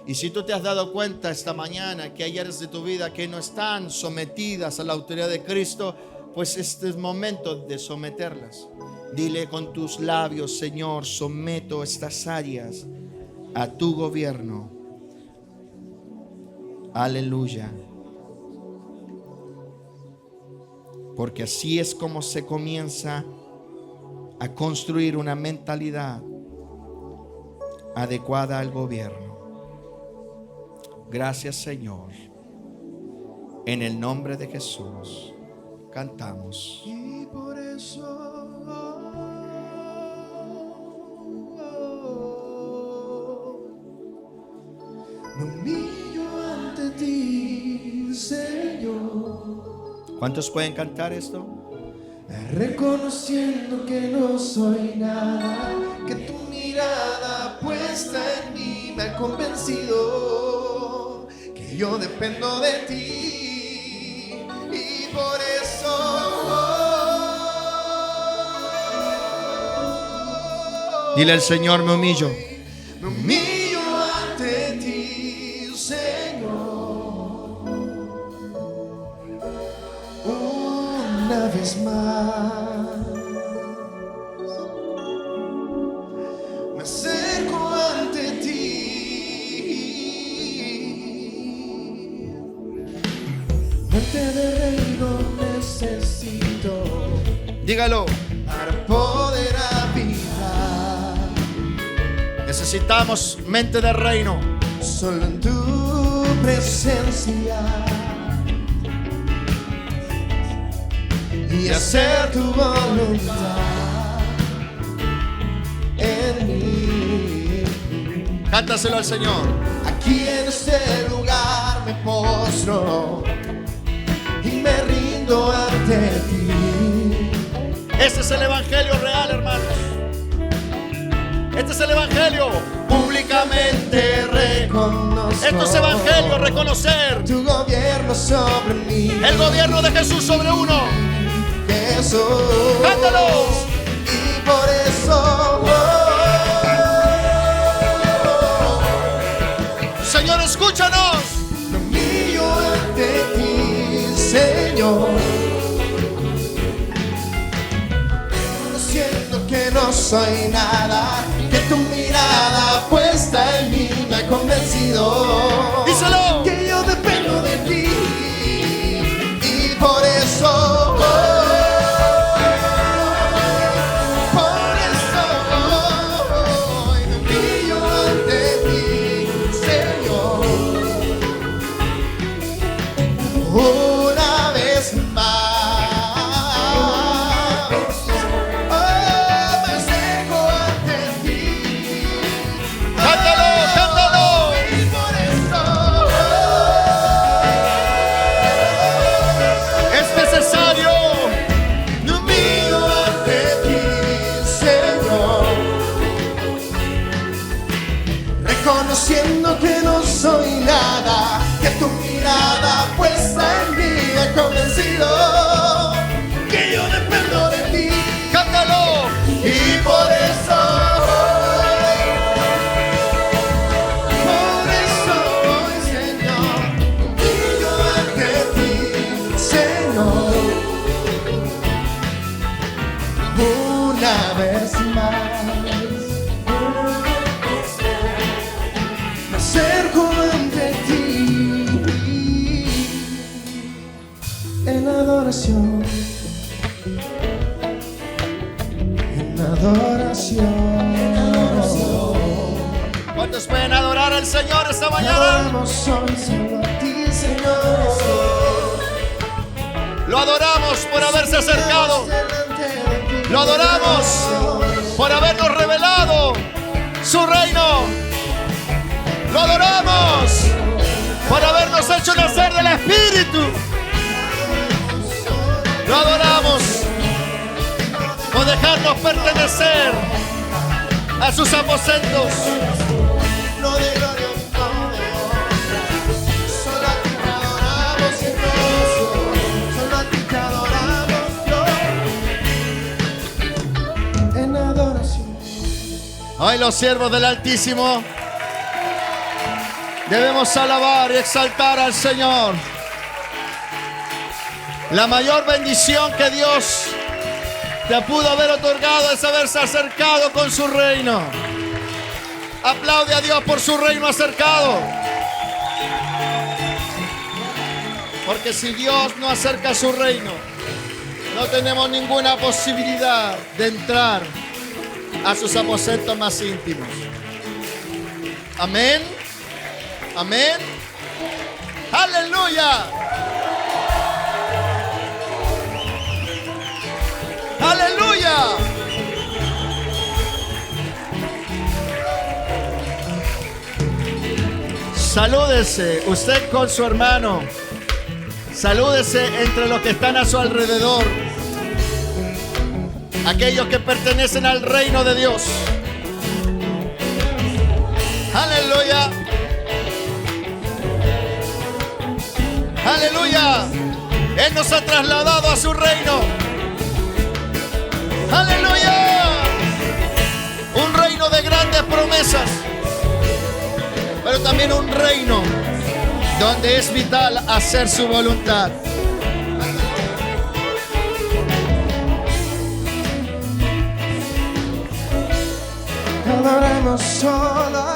Y si tú te has dado cuenta esta mañana que hay áreas de tu vida que no están sometidas a la autoridad de Cristo, pues este es momento de someterlas. Dile con tus labios: Señor, someto estas áreas a tu gobierno. Aleluya. Porque así es como se comienza a construir una mentalidad adecuada al gobierno. Gracias, Señor. En el nombre de Jesús cantamos. Y por eso me humillo ante ti, Señor. ¿Cuántos pueden cantar esto? Reconociendo que no soy nada, que tu mirada puesta en mí me ha convencido que yo dependo de ti. Y por eso Dile al Señor: me humillo. me humillo ante ti, Señor, una vez más. Me acerco ante ti. Mente de reino necesito Dígalo. para poder habitar. Necesitamos mente de reino. Solo en tu presencia y hacer tu voluntad en mí. Cántaselo al Señor. Aquí en este lugar me postro y me rindo ante ti. Este es el evangelio real, hermanos. Este es el evangelio. Públicamente reconozco Esto es evangelio, reconocer tu gobierno sobre mí. el gobierno de Jesús sobre uno. Jesús. ¡Cántalo! Y por eso Señor, escúchanos. me humillo ante ti, Señor, reconociendo que no soy nada, que tu mirada puesta en mí me ha convencido. Díselo. Que yo dependo de ti. Y por eso reconociendo que no soy nada, que tu mirada puesta en mí me ha convencido que yo dependo de ti. Cántalo. Y por eso hoy, Señor, humillo ante ti, Señor, una vez más. Me acerco ante ti en adoración. ¿Cuántos pueden adorar al Señor esta mañana? Adoramos hoy solo a ti, Señor. Lo adoramos por haberse acercado. Lo adoramos por habernos revelado su reino. Lo adoramos por habernos hecho nacer del Espíritu. Lo adoramos por dejarnos pertenecer a sus aposentos. No de gloria, no de honra. Solo a ti te adoramos, Señor. Solo a ti te adoramos, Dios. En adoración. Hoy los siervos del Altísimo debemos alabar y exaltar al Señor. La mayor bendición que Dios te pudo haber otorgado es haberse acercado con su reino. Aplaude a Dios por su reino acercado. Porque si Dios no acerca su reino, no tenemos ninguna posibilidad de entrar a sus aposentos más íntimos. Amén. Amén. Aleluya. Aleluya. Salúdese usted con su hermano. Salúdese entre los que están a su alrededor. Aquellos que pertenecen al reino de Dios. Aleluya. Aleluya. Él nos ha trasladado a su reino. Aleluya. Un reino de grandes promesas, pero también un reino donde es vital hacer su voluntad. Adoramos solo